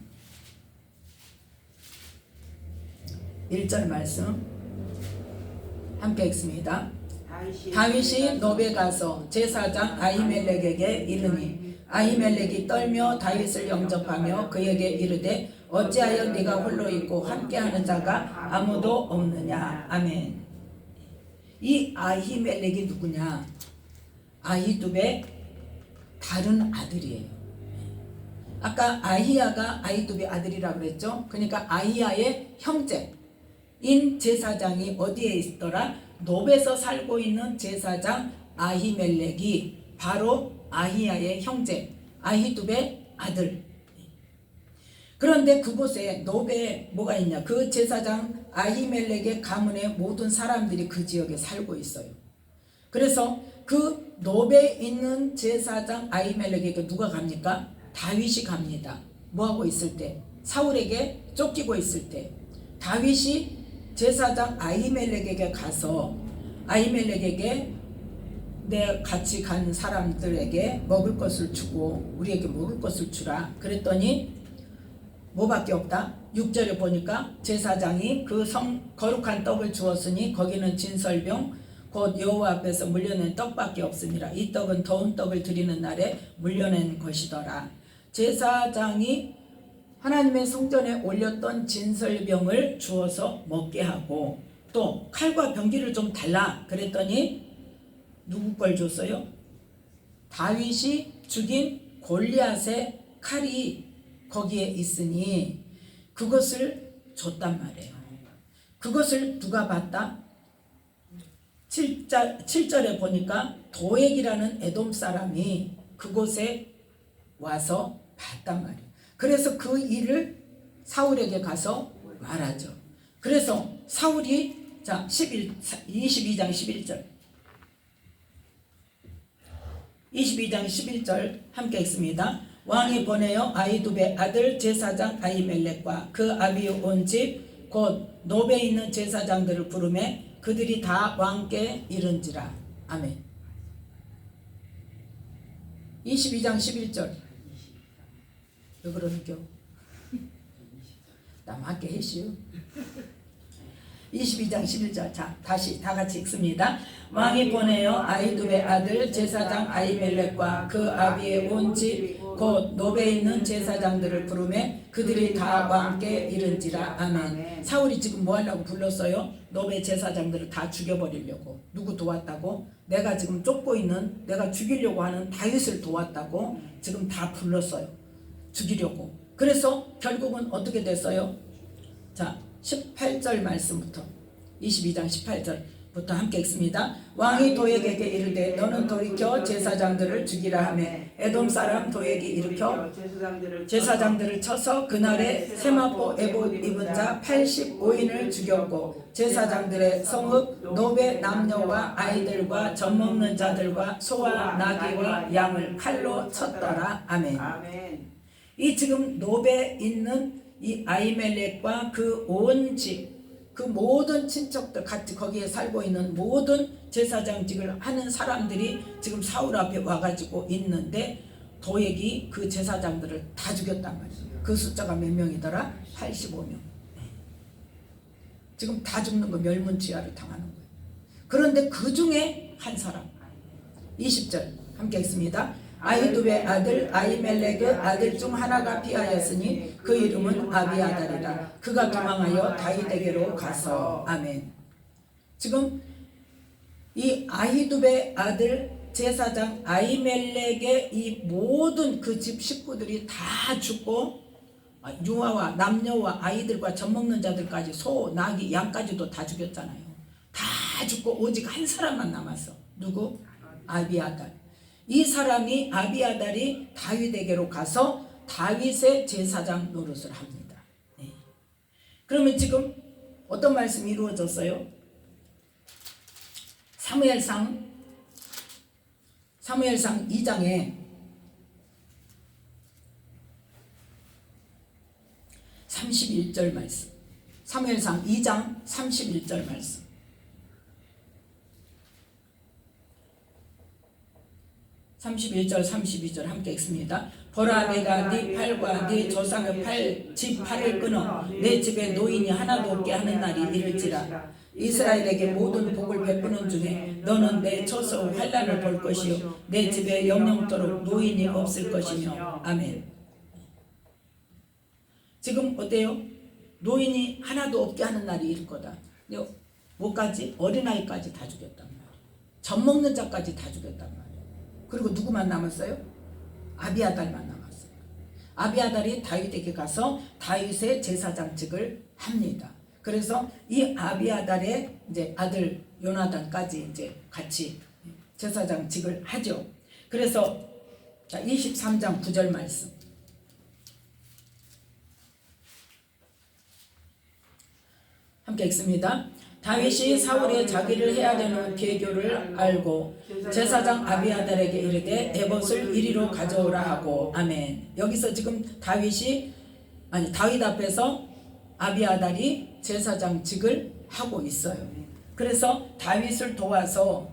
1절 말씀 함께 읽습니다. 다윗이 노베 가서 제사장 아히멜렉에게 이르니 아히멜렉이 떨며 다윗을 영접하며 그에게 이르되 어찌하여 네가 홀로 있고 함께하는 자가 아무도 없느냐. 아멘. 이 아히멜렉이 누구냐? 아히두베 다른 아들이에요. 아까 아히야가 아히두베 아들이라고 그랬죠. 그러니까 아히야의 형제인 제사장이 어디에 있더라? 노베에서 살고 있는 제사장 아히멜렉이 바로 아히야의 형제 아히두베 아들. 그런데 그곳에 노베에 뭐가 있냐? 그 제사장 아히멜렉의 가문의 모든 사람들이 그 지역에 살고 있어요. 그래서 그 노베에 있는 제사장 아히멜렉에게 누가 갑니까? 다윗이 갑니다. 뭐하고 있을 때? 사울에게 쫓기고 있을 때 다윗이 제사장 아히멜렉에게 가서 아히멜렉에게 내 같이 간 사람들에게 먹을 것을 주고 우리에게 먹을 것을 주라. 그랬더니 뭐밖에 없다? 6절에 보니까 제사장이 그 거룩한 떡을 주었으니 거기는 진설병 곧 여호와 앞에서 물려낸 떡밖에 없습니다. 이 떡은 더운 떡을 드리는 날에 물려낸 것이더라. 제사장이 하나님의 성전에 올렸던 진설병을 주어서 먹게 하고 또 칼과 병기를 좀 달라 그랬더니 누구 걸 줬어요? 다윗이 죽인 골리앗의 칼이 거기에 있으니 그것을 줬단 말이에요. 그것을 누가 봤다? 7절에 보니까 도액이라는 에돔 사람이 그곳에 와서 봤단 말이에요. 그래서 그 일을 사울에게 가서 말하죠. 그래서 사울이 22장 11절 22장 11절 함께 읽습니다. 왕이 보내어 아히두베 아들 제사장 아히멜렉과 그 아비 온 집 곧 노베에 있는 제사장들을 부르매 그들이 다 왕께 이른지라. 아멘. 22장 11절 왜 그러는겨? 나 맞게 해시오. 22장 11절 자 다시 다 같이 읽습니다. 왕이 보내어 아히두베 아들 제사장 아히멜렉과 그 아비의 온 집 곧 노베에 있는 제사장들을 부르매 그들이 다 왕께 이른지라. 아멘. 사울이 지금 뭐 하려고 불렀어요? 노베 제사장들을 다 죽여버리려고. 누구 도왔다고? 내가 지금 쫓고 있는 내가 죽이려고 하는 다윗을 도왔다고 지금 다 불렀어요. 죽이려고. 그래서 결국은 어떻게 됐어요? 자 18절 말씀부터 22장 18절부터 함께 읽습니다. 왕이 도액에게 이르되 너는 돌이켜 제사장들을 죽이라 하매 에돔 사람 도액이 일으켜 제사장들을 쳐서 그날에 세마포 에봇 입은 자 85인을 죽였고 제사장들의 성읍 노베 남녀와 아이들과 젖 먹는 자들과 소와 나귀와 양을 칼로 쳤더라. 아멘. 이 지금 노베에 있는 이 아히멜렉과 그 온 집, 그 모든 친척들 같이 거기에 살고 있는 모든 제사장직을 하는 사람들이 지금 사울 앞에 와가지고 있는데 도액이 그 제사장들을 다 죽였단 말이에요. 그 숫자가 몇 명이더라? 85명. 지금 다 죽는 거, 멸문지하를 당하는 거예요. 그런데 그 중에 한 사람, 20절 함께 읽습니다. 아히두베 아들 아히멜렉의 아들 중 하나가 피하였으니 그 이름은 아비아달이라. 그가 도망하여 다윗에게로 가서. 아멘. 지금 이 아히두베 아들 제사장 아히멜렉의 이 모든 그 집 식구들이 다 죽고 유아와 남녀와 아이들과 젖 먹는 자들까지 소, 나귀, 양까지도 다 죽였잖아요. 다 죽고 오직 한 사람만 남았어. 누구? 아비아달. 이 사람이 아비아달이 다윗에게로 가서 다윗의 제사장 노릇을 합니다. 네. 그러면 지금 어떤 말씀이 이루어졌어요? 사무엘상 2장에 31절 말씀. 사무엘상 2장 31절 말씀. (31절) (32절) 함께 읽습니다. 보라, 내가 네 팔과 네 조상의 팔을 끊어 내 집에 노인이 하나도 없게 하는 날이 이를지라. 이스라엘에게 모든 복을 베푸는 중에 너는 내 처소 환난을 볼 것이요 내 집에 영영토록 노인이 없을 것이며. 아멘. 지금 어때요? 노인이 하나도 없게 하는 날이 이를 거다. 뭐까지? 어린아이까지 다 죽였단 말이에요. 젖 먹는 자까지 다 죽였단 말이에요. 그리고 누구만 남았어요? 아비아달만 남았어요. 아비아달이 다윗에게 가서 다윗의 제사장직을 합니다. 그래서 이 아비아달의 이제 아들 요나단까지 이제 같이 제사장직을 하죠. 그래서 23장 9절 말씀. 함께 읽습니다. 다윗이 사울의 자기를 해야 되는 계교를 알고 제사장 아비아달에게 이르되 에봇을 이리로 가져오라 하고. 아멘. 여기서 지금 다윗 앞에서 아비아달이 제사장직을 하고 있어요. 그래서 다윗을 도와서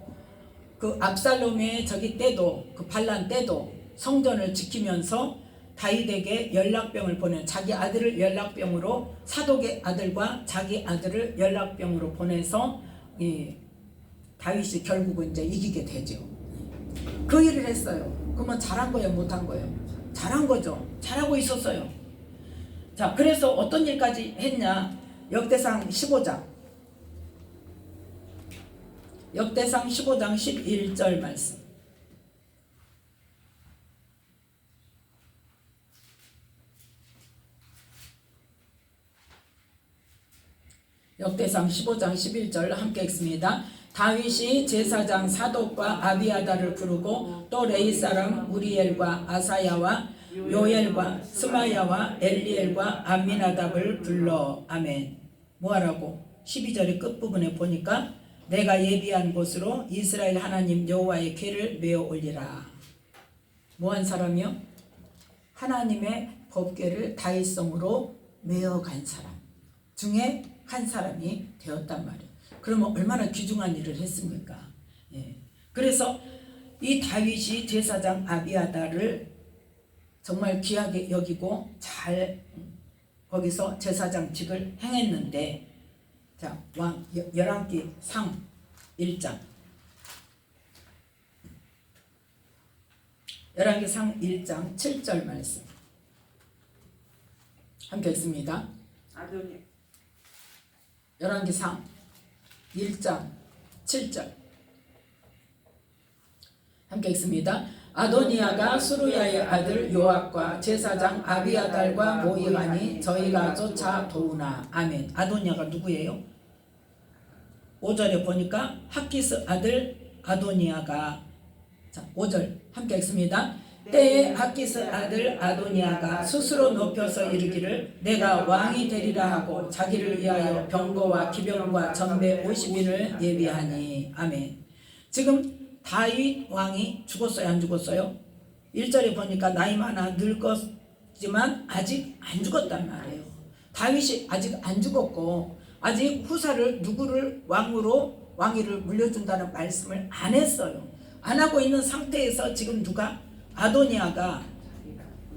그 압살롬의 때도, 그 반란 때도 성전을 지키면서 다윗에게 연락병을 보내, 자기 아들을 연락병으로, 사독의 아들과 자기 아들을 연락병으로 보내서 다윗이 결국은 이제 이기게 되죠. 그 일을 했어요. 그러면 잘한 거예요, 못한 거예요? 잘한 거죠. 잘하고 있었어요. 자, 그래서 어떤 일까지 했냐? 역대상 15장 11절 말씀. 역대상 15장 11절 함께 읽습니다. 다윗이 제사장 사독과 아비아달을 부르고 또 레이 사람 우리엘과 아사야와 요엘과 스마야와 엘리엘과 암미나답을 불러. 아멘. 뭐하라고? 12절의 끝부분에 보니까 내가 예비한 곳으로 이스라엘 하나님 여호와의 궤를 메어 올리라. 뭐한 사람이요? 하나님의 법궤를 다윗성으로 메어간 사람 중에 한 사람이 되었단 말이에요. 그러면 얼마나 귀중한 일을 했습니까? 예. 그래서 이 다윗이 제사장 아비아달을 정말 귀하게 여기고 잘 거기서 제사장직을 행했는데, 자, 열왕기상 1장 열왕기상 1장 7절 말씀 함께 읽습니다. 열왕기상 1장 7절 함께 읽습니다. 아도니아가 수루야의 아들 요압과 제사장 아비아달과 모이하니 저희가 쫓아 도우나. 아멘. 아도니아가 누구예요? 5절에 보니까 핫기스 아들 아도니아가, 자 5절 함께 읽습니다. 때에 핫기스 아들 아도니아가 스스로 높여서 이르기를 내가 왕이 되리라 하고 자기를 위하여 병거와 기병과 전배 50인을 예비하니. 아멘. 지금 다윗 왕이 죽었어요, 안 죽었어요? 1절에 보니까 나이 많아 늙었 다윗이지만 아직 안 죽었단 말이에요. 다윗이 아직 안 죽었고 아직 후사를 누구를 왕위를 물려준다는 말씀을 안 했어요. 안 하고 있는 상태에서 지금 누가 아도니아가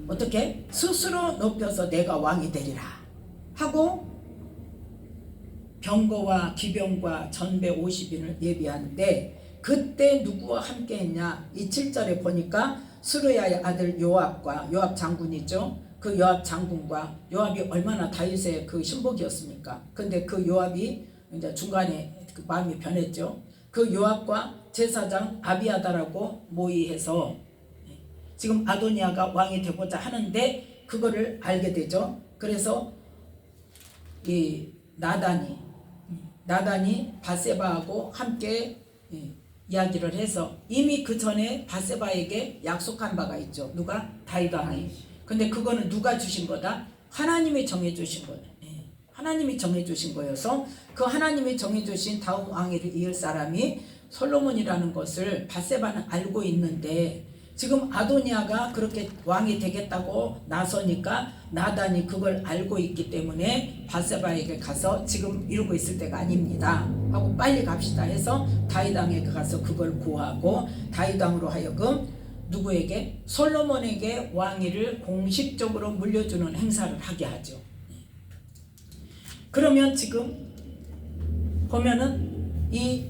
어떻게 스스로 높여서 내가 왕이 되리라 하고 병거와 기병과 전배 50인을 예비하는데 그때 누구와 함께 했냐? 이 7절에 보니까 스루야의 아들 요압과 요압 장군이죠. 그 요압 장군과 요압이 얼마나 다윗의 그 신복이었습니까? 근데 그 요압이 이제 중간에 그 마음이 변했죠. 그 요압과 제사장 아비아다라고 모의해서 지금 아도니아가 왕이 되고자 하는데 그거를 알게 되죠. 그래서 이 나단이 바세바하고 함께 이야기를 해서 이미 그 전에 바세바에게 약속한 바가 있죠. 누가? 다윗 왕이. 근데 그거는 누가 주신 거다? 하나님이 정해주신 거다. 하나님이 정해주신 거여서 그 하나님이 정해주신 다음 왕위를 이을 사람이 솔로몬이라는 것을 바세바는 알고 있는데 지금 아도니아가 그렇게 왕이 되겠다고 나서니까 나단이 그걸 알고 있기 때문에 바세바에게 가서 지금 이러고 있을 때가 아닙니다 하고 빨리 갑시다 해서 다윗 왕에게 가서 그걸 구하고 다윗 왕으로 하여금 누구에게? 솔로몬에게 왕위를 공식적으로 물려주는 행사를 하게 하죠. 그러면 지금 보면은 이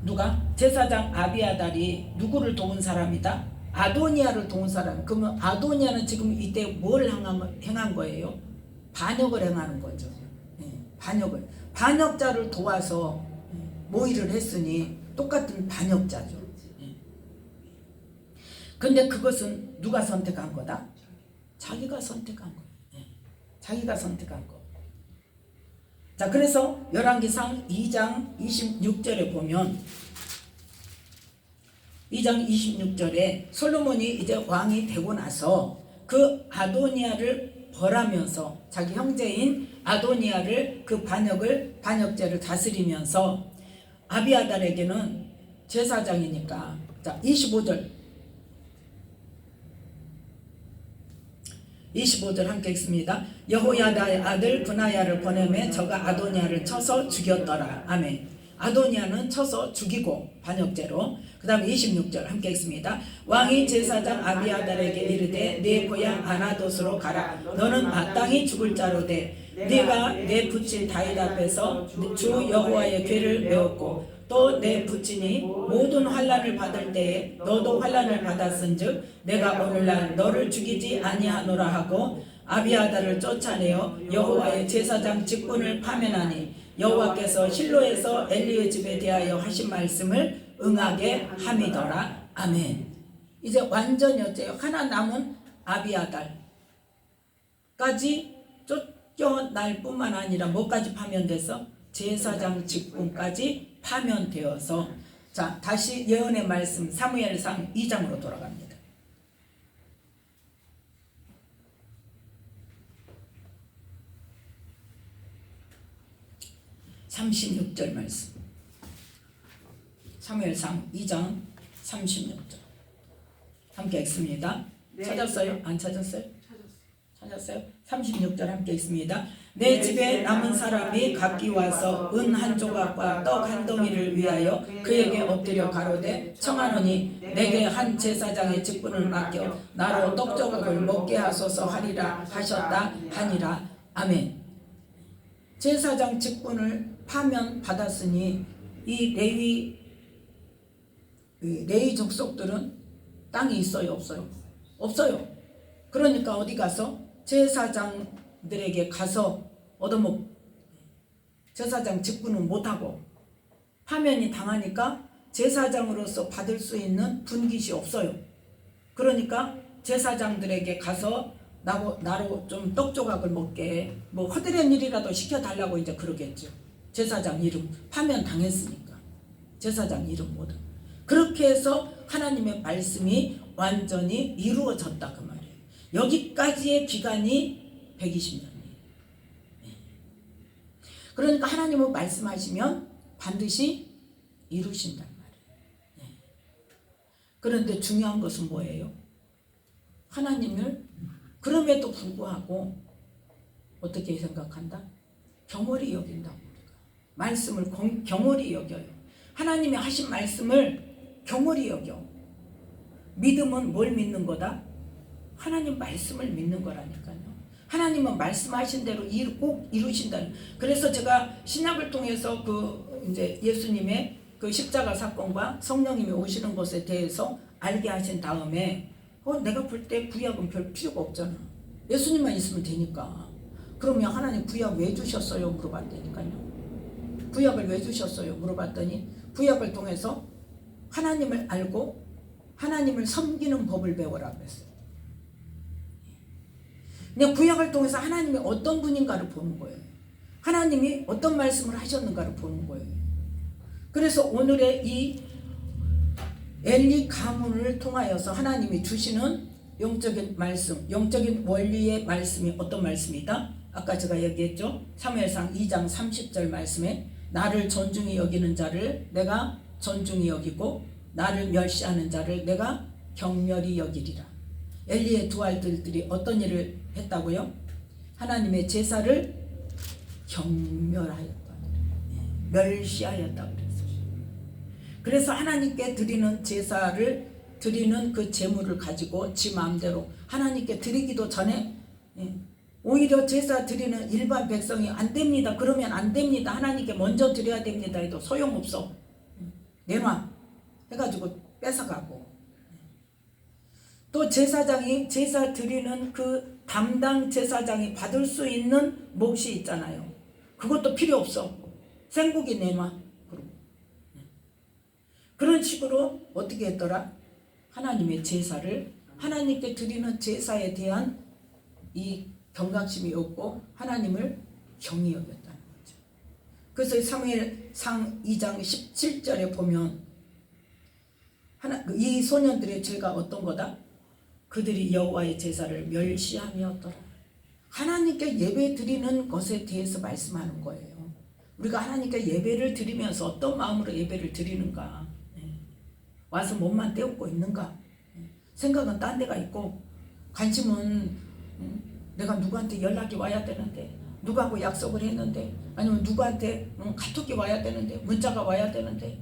누가? 제사장 아비아달이 누구를 도운 사람이다? 아도니아를 도운 사람. 그러면 아도니아는 지금 이때 뭘 행한 거예요? 반역을 행하는 거죠. 반역자를 도와서 모의를 했으니 똑같은 반역자죠. 근데 그것은 누가 선택한 거다? 자기가 선택한 거예요. 자기가 선택한 거. 자, 그래서 열왕기상 2장 26절에 보면 2장 26절에 솔로몬이 이제 왕이 되고 나서 그 아도니아를 벌하면서 자기 형제인 아도니아를 그 반역죄를 다스리면서 아비아달에게는 제사장이니까 자 25절 함께 읽습니다. 여호야다의 아들 브나야를 보내매 저가 아도니아를 쳐서 죽였더라. 아멘. 아도니아는 쳐서 죽이고 반역죄로. 그 다음에 26절 함께 읽습니다. 왕이 제사장 아비아달에게 이르되 네 고향 아나돗으로 가라. 너는 마땅히 죽을 자로되 네가 내 부친 다윗 앞에서 주 여호와의 괴를 메웠고 또 내 부친이 모든 환난을 받을 때에 너도 환난을 받았은즉 내가 오늘날 너를 죽이지 아니하노라 하고 아비아달을 쫓아내어 여호와의 제사장 직분을 파면하니 여호와께서 실로에서 엘리의 집에 대하여 하신 말씀을 응하게 함이더라. 아멘. 이제 완전히 어째요? 하나 남은 아비아달까지 쫓겨날 뿐만 아니라 뭐까지 파면돼서 제사장 직분까지 파면되어서 자 다시 예언의 말씀 사무엘상 2장으로 돌아갑니다. 36절 말씀 사무엘상 2장 36절 함께 읽습니다. 네. 찾았어요? 안 찾았어요? 찾았어요? 36절 함께 읽습니다. 내 집에 남은 사람이 각기 와서 은 한 조각과 떡 한 덩이를 위하여 그에게 엎드려 가로되 청하노니 내게 한 제사장의 직분을 맡겨 나로 떡 조각을 먹게 하소서 하리라 하셨다 하니라. 아멘. 제사장 직분을 파면 받았으니 이 레위 족속들은 땅이 있어요? 없어요? 없어요. 그러니까 어디 가서 제사장들에게 가서 얻어먹 제사장 직분은 못하고 파면이 당하니까 제사장으로서 받을 수 있는 분깃이 없어요. 그러니까 제사장들에게 가서 나로 좀 떡조각을 먹게 뭐 허드렛 일이라도 시켜달라고 이제 그러겠죠. 제사장 이름 파면 당했으니까 제사장 이름 못. 그렇게 해서 하나님의 말씀이 완전히 이루어졌다 그 말이에요. 여기까지의 기간이 120년이에요. 그러니까 하나님은 말씀하시면 반드시 이루신단 말이에요. 그런데 중요한 것은 뭐예요? 하나님을 그럼에도 불구하고 어떻게 생각한다? 경홀히 여긴다고. 우리가 말씀을 경홀히 여겨요. 하나님이 하신 말씀을 경홀히 여겨. 믿음은 뭘 믿는 거다? 하나님 말씀을 믿는 거라니까요. 하나님은 말씀하신 대로 꼭 이루신다는. 그래서 제가 신약을 통해서 이제 예수님의 그 십자가 사건과 성령님이 오시는 것에 대해서 알게 하신 다음에 내가 볼 때 구약은 별 필요가 없잖아. 예수님만 있으면 되니까. 그러면 하나님 구약 왜 주셨어요? 물어봤다니까요. 구약을 왜 주셨어요? 물어봤더니 구약을 통해서 하나님을 알고 하나님을 섬기는 법을 배워라 그랬어요. 그냥 구약을 통해서 하나님이 어떤 분인가를 보는 거예요. 하나님이 어떤 말씀을 하셨는가를 보는 거예요. 그래서 오늘의 이 엘리 가문을 통하여서 하나님이 주시는 영적인 말씀, 영적인 원리의 말씀이 어떤 말씀이다? 아까 제가 얘기했죠. 사무엘상 2장 30절 말씀에 나를 존중히 여기는 자를 내가 존중히 여기고 나를 멸시하는 자를 내가 경멸히 여기리라. 엘리의 두 아들들이 어떤 일을 했다고요? 하나님의 제사를 경멸하였다. 멸시하였다 그랬어요. 그래서 하나님께 드리는 제사를 드리는 그 제물을 가지고 지 마음대로 하나님께 드리기도 전에 오히려 제사 드리는 일반 백성이 안 됩니다. 그러면 안 됩니다. 하나님께 먼저 드려야 됩니다. 해도 소용없어. 내놔 해가지고 뺏어가고. 또 제사장이 제사 드리는 그 담당 제사장이 받을 수 있는 몫이 있잖아요. 그것도 필요 없어. 생고기 내놔. 그런 식으로 어떻게 했더라? 하나님의 제사를 하나님께 드리는 제사에 대한 이 경각심이 없고 하나님을 경히 여겼다는 거죠. 그래서 사무엘상 2장 17절에 보면 이 소년들의 죄가 어떤 거다? 그들이 여호와의 제사를 멸시하였더라. 하나님께 예배 드리는 것에 대해서 말씀하는 거예요. 우리가 하나님께 예배를 드리면서 어떤 마음으로 예배를 드리는가? 와서 몸만 때우고 있는가? 생각은 딴 데가 있고 관심은 내가 누구한테 연락이 와야 되는데 누구하고 약속을 했는데 아니면 누구한테 카톡이 와야 되는데 문자가 와야 되는데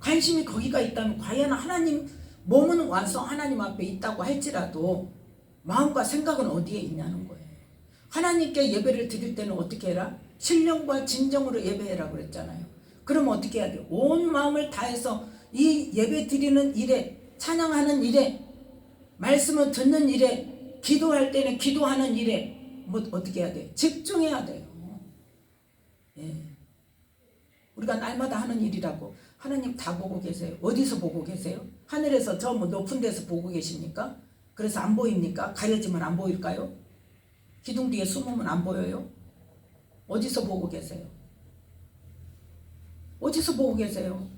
관심이 거기가 있다면 과연 하나님 몸은 와서 하나님 앞에 있다고 할지라도 마음과 생각은 어디에 있냐는 거예요. 하나님께 예배를 드릴 때는 어떻게 해라? 신령과 진정으로 예배해라 그랬잖아요. 그럼 어떻게 해야 돼요? 온 마음을 다해서 이 예배 드리는 일에 찬양하는 일에 말씀을 듣는 일에 기도할 때는 기도하는 일에 어떻게 해야 돼요? 집중해야 돼요. 예. 우리가 날마다 하는 일이라고. 하나님 다 보고 계세요. 어디서 보고 계세요? 하늘에서 저 높은 데서 보고 계십니까? 그래서 안 보입니까? 가려지면 안 보일까요? 기둥 뒤에 숨으면 안 보여요? 어디서 보고 계세요? 어디서 보고 계세요?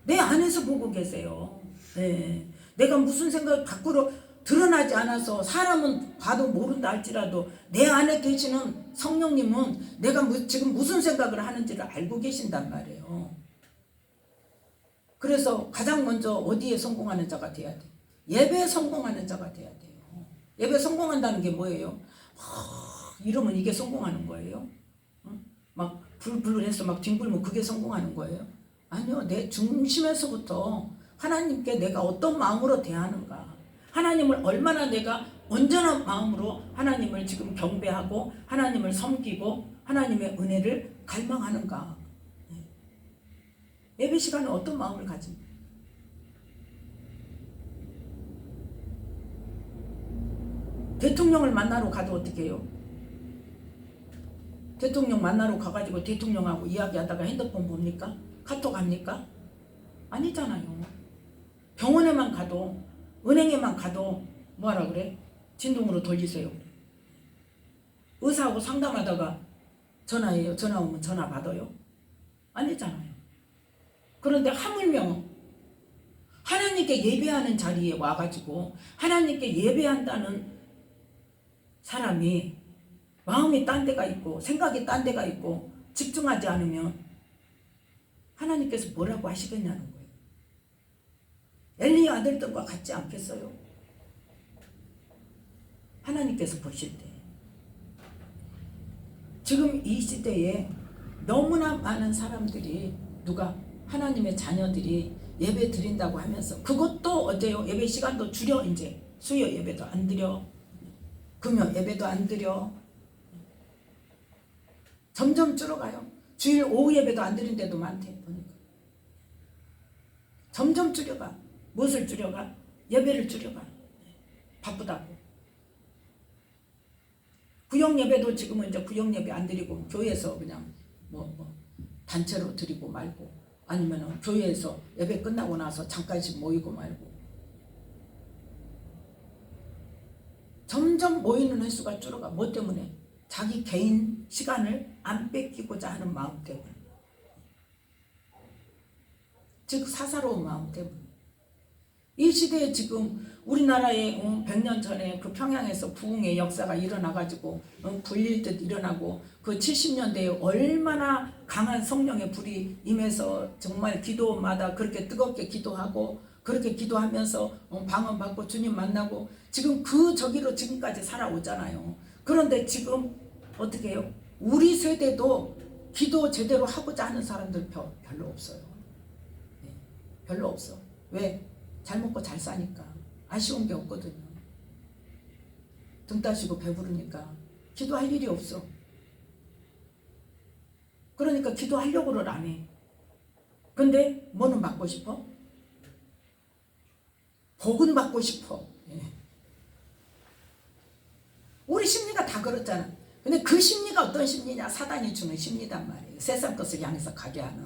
내 안에서 보고 계세요. 네. 내가 무슨 생각 밖으로 드러나지 않아서 사람은 봐도 모른다 할지라도 내 안에 계시는 성령님은 내가 지금 무슨 생각을 하는지를 알고 계신단 말이에요. 그래서 가장 먼저 어디에 성공하는 자가 돼야 돼? 예배에 성공하는 자가 돼야 돼요. 예배 성공한다는 게 뭐예요? 이러면 이게 성공하는 거예요? 막 불불해서 막 뒹굴면 그게 성공하는 거예요? 아니요. 내 중심에서부터 하나님께 내가 어떤 마음으로 대하는가, 하나님을 얼마나 내가 온전한 마음으로 하나님을 지금 경배하고 하나님을 섬기고 하나님의 은혜를 갈망하는가. 예배 시간에 어떤 마음을 가집니까? 대통령을 만나러 가도 어떻게 해요? 대통령 만나러 가가지고 대통령하고 이야기하다가 핸드폰 봅니까? 카톡 합니까? 아니잖아요. 병원에만 가도 은행에만 가도 뭐하라 그래? 진동으로 돌리세요. 의사하고 상담하다가 전화해요. 전화 오면 전화 받아요? 아니잖아요. 그런데 하물며 하나님께 예배하는 자리에 와가지고 하나님께 예배한다는 사람이 마음이 딴 데가 있고 생각이 딴 데가 있고 집중하지 않으면 하나님께서 뭐라고 하시겠냐는 거예요. 엘리 아들들과 같지 않겠어요? 하나님께서 보실 때. 지금 이 시대에 너무나 많은 사람들이 하나님의 자녀들이 예배 드린다고 하면서 그것도 어때요? 예배 시간도 줄여. 이제 수요 예배도 안 드려. 금요 예배도 안 드려. 점점 줄어가요. 주일 오후 예배도 안 드린 데도 많대 보니까. 점점 줄여가. 무엇을 줄여가? 예배를 줄여가. 바쁘다고. 구역 예배도 지금은 이제 구역 예배 안 드리고 교회에서 그냥 단체로 드리고 말고, 아니면은 교회에서 예배 끝나고 나서 잠깐씩 모이고 말고. 점점 모이는 횟수가 줄어가. 뭐 때문에? 자기 개인 시간을 안 뺏기고자 하는 마음 때문에. 즉 사사로운 마음 때문에. 이 시대에 지금 우리나라에 100년 전에 그 평양에서 부흥의 역사가 일어나가지고 불릴 듯 일어나고, 그 70년대에 얼마나 강한 성령의 불이 임해서 정말 기도마다 그렇게 뜨겁게 기도하고, 그렇게 기도하면서 방언받고 주님 만나고, 지금 그 저기로 지금까지 살아오잖아요. 그런데 지금 어떻게 해요? 우리 세대도 기도 제대로 하고자 하는 사람들 별로 없어요. 네, 별로 없어. 왜? 잘 먹고 잘 사니까. 아쉬운 게 없거든요. 등 따시고 배부르니까 기도할 일이 없어. 그러니까 기도하려고를 안 해. 근데 뭐는 받고 싶어? 복은 받고 싶어. 예. 우리 심리가 다 그렇잖아. 근데 그 심리가 어떤 심리냐? 사단이 주는 심리단 말이에요. 세상 것을 향해서 가게 하는.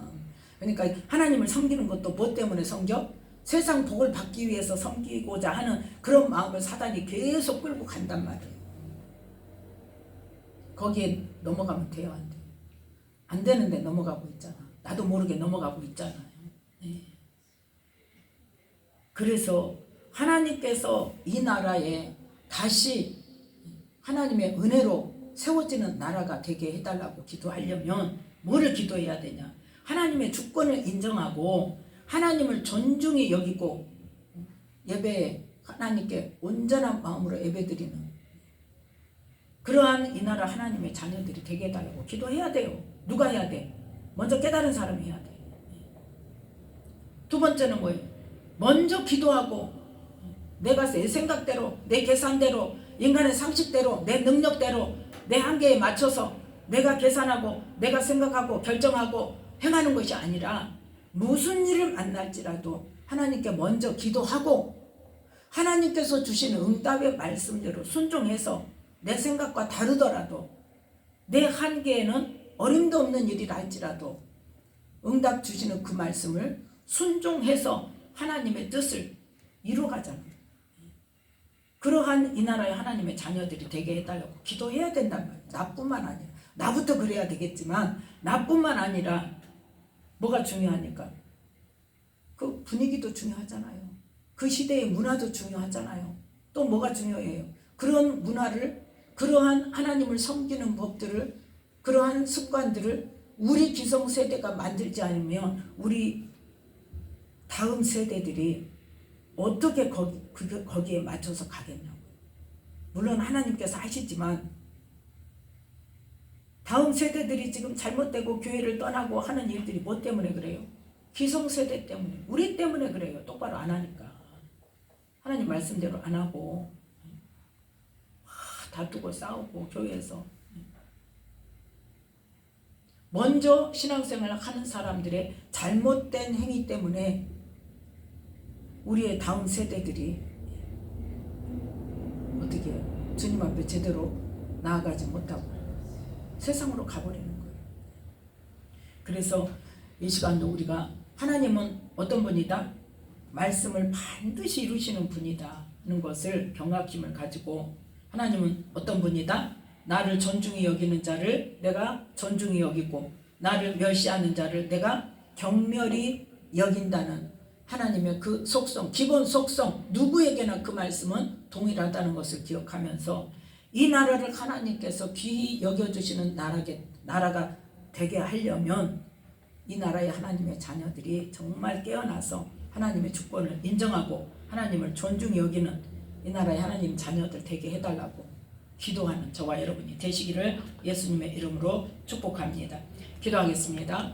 그러니까 하나님을 섬기는 것도 뭐 때문에 섬겨? 세상 복을 받기 위해서 섬기고자 하는 그런 마음을 사단이 계속 끌고 간단 말이에요. 거기에 넘어가면 돼요, 안 돼요? 안 되는데 넘어가고 있잖아. 나도 모르게 넘어가고 있잖아요. 네. 그래서 하나님께서 이 나라에 다시 하나님의 은혜로 세워지는 나라가 되게 해달라고 기도하려면 뭐를 기도해야 되냐? 하나님의 주권을 인정하고 하나님을 존중히 여기고 예배에 하나님께 온전한 마음으로 예배드리는 그러한 이 나라 하나님의 자녀들이 되게 해달라고 기도해야 돼요. 누가 해야 돼? 먼저 깨달은 사람이 해야 돼. 두 번째는 뭐예요? 먼저 기도하고 내가 내 생각대로, 내 계산대로, 인간의 상식대로, 내 능력대로, 내 한계에 맞춰서 내가 계산하고 내가 생각하고 결정하고 행하는 것이 아니라, 무슨 일을 만날지라도 하나님께 먼저 기도하고 하나님께서 주시는 응답의 말씀대로 순종해서 내 생각과 다르더라도, 내 한계에는 어림도 없는 일이라 할지라도 응답 주시는 그 말씀을 순종해서 하나님의 뜻을 이루어가잖아요. 그러한 이 나라의 하나님의 자녀들이 되게 해달라고 기도해야 된단 말이에요. 나뿐만 아니라, 나부터 그래야 되겠지만 나뿐만 아니라 뭐가 중요하니까? 그 분위기도 중요하잖아요. 그 시대의 문화도 중요하잖아요. 또 뭐가 중요해요? 그런 문화를, 그러한 하나님을 섬기는 법들을, 그러한 습관들을 우리 기성세대가 만들지 않으면 우리 다음 세대들이 어떻게 거기에 맞춰서 가겠냐고. 물론 하나님께서 하시지만 다음 세대들이 지금 잘못되고 교회를 떠나고 하는 일들이 뭐 때문에 그래요? 기성세대 때문에, 우리 때문에 그래요. 똑바로 안 하니까. 하나님 말씀대로 안 하고 다투고 싸우고 교회에서. 먼저 신앙생활을 하는 사람들의 잘못된 행위 때문에 우리의 다음 세대들이 어떻게 해요? 주님 앞에 제대로 나아가지 못하고 세상으로 가버리는 거예요. 그래서 이 시간도 우리가 하나님은 어떤 분이다? 말씀을 반드시 이루시는 분이다는 것을 경각심을 가지고, 하나님은 어떤 분이다? 나를 존중히 여기는 자를 내가 존중히 여기고 나를 멸시하는 자를 내가 경멸히 여긴다는 하나님의 그 속성, 기본 속성, 누구에게나 그 말씀은 동일하다는 것을 기억하면서 이 나라를 하나님께서 귀히 여겨주시는 나라가 되게 하려면 이 나라의 하나님의 자녀들이 정말 깨어나서 하나님의 주권을 인정하고 하나님을 존중히 여기는 이 나라의 하나님 자녀들 되게 해달라고 기도하는 저와 여러분이 되시기를 예수님의 이름으로 축복합니다. 기도하겠습니다.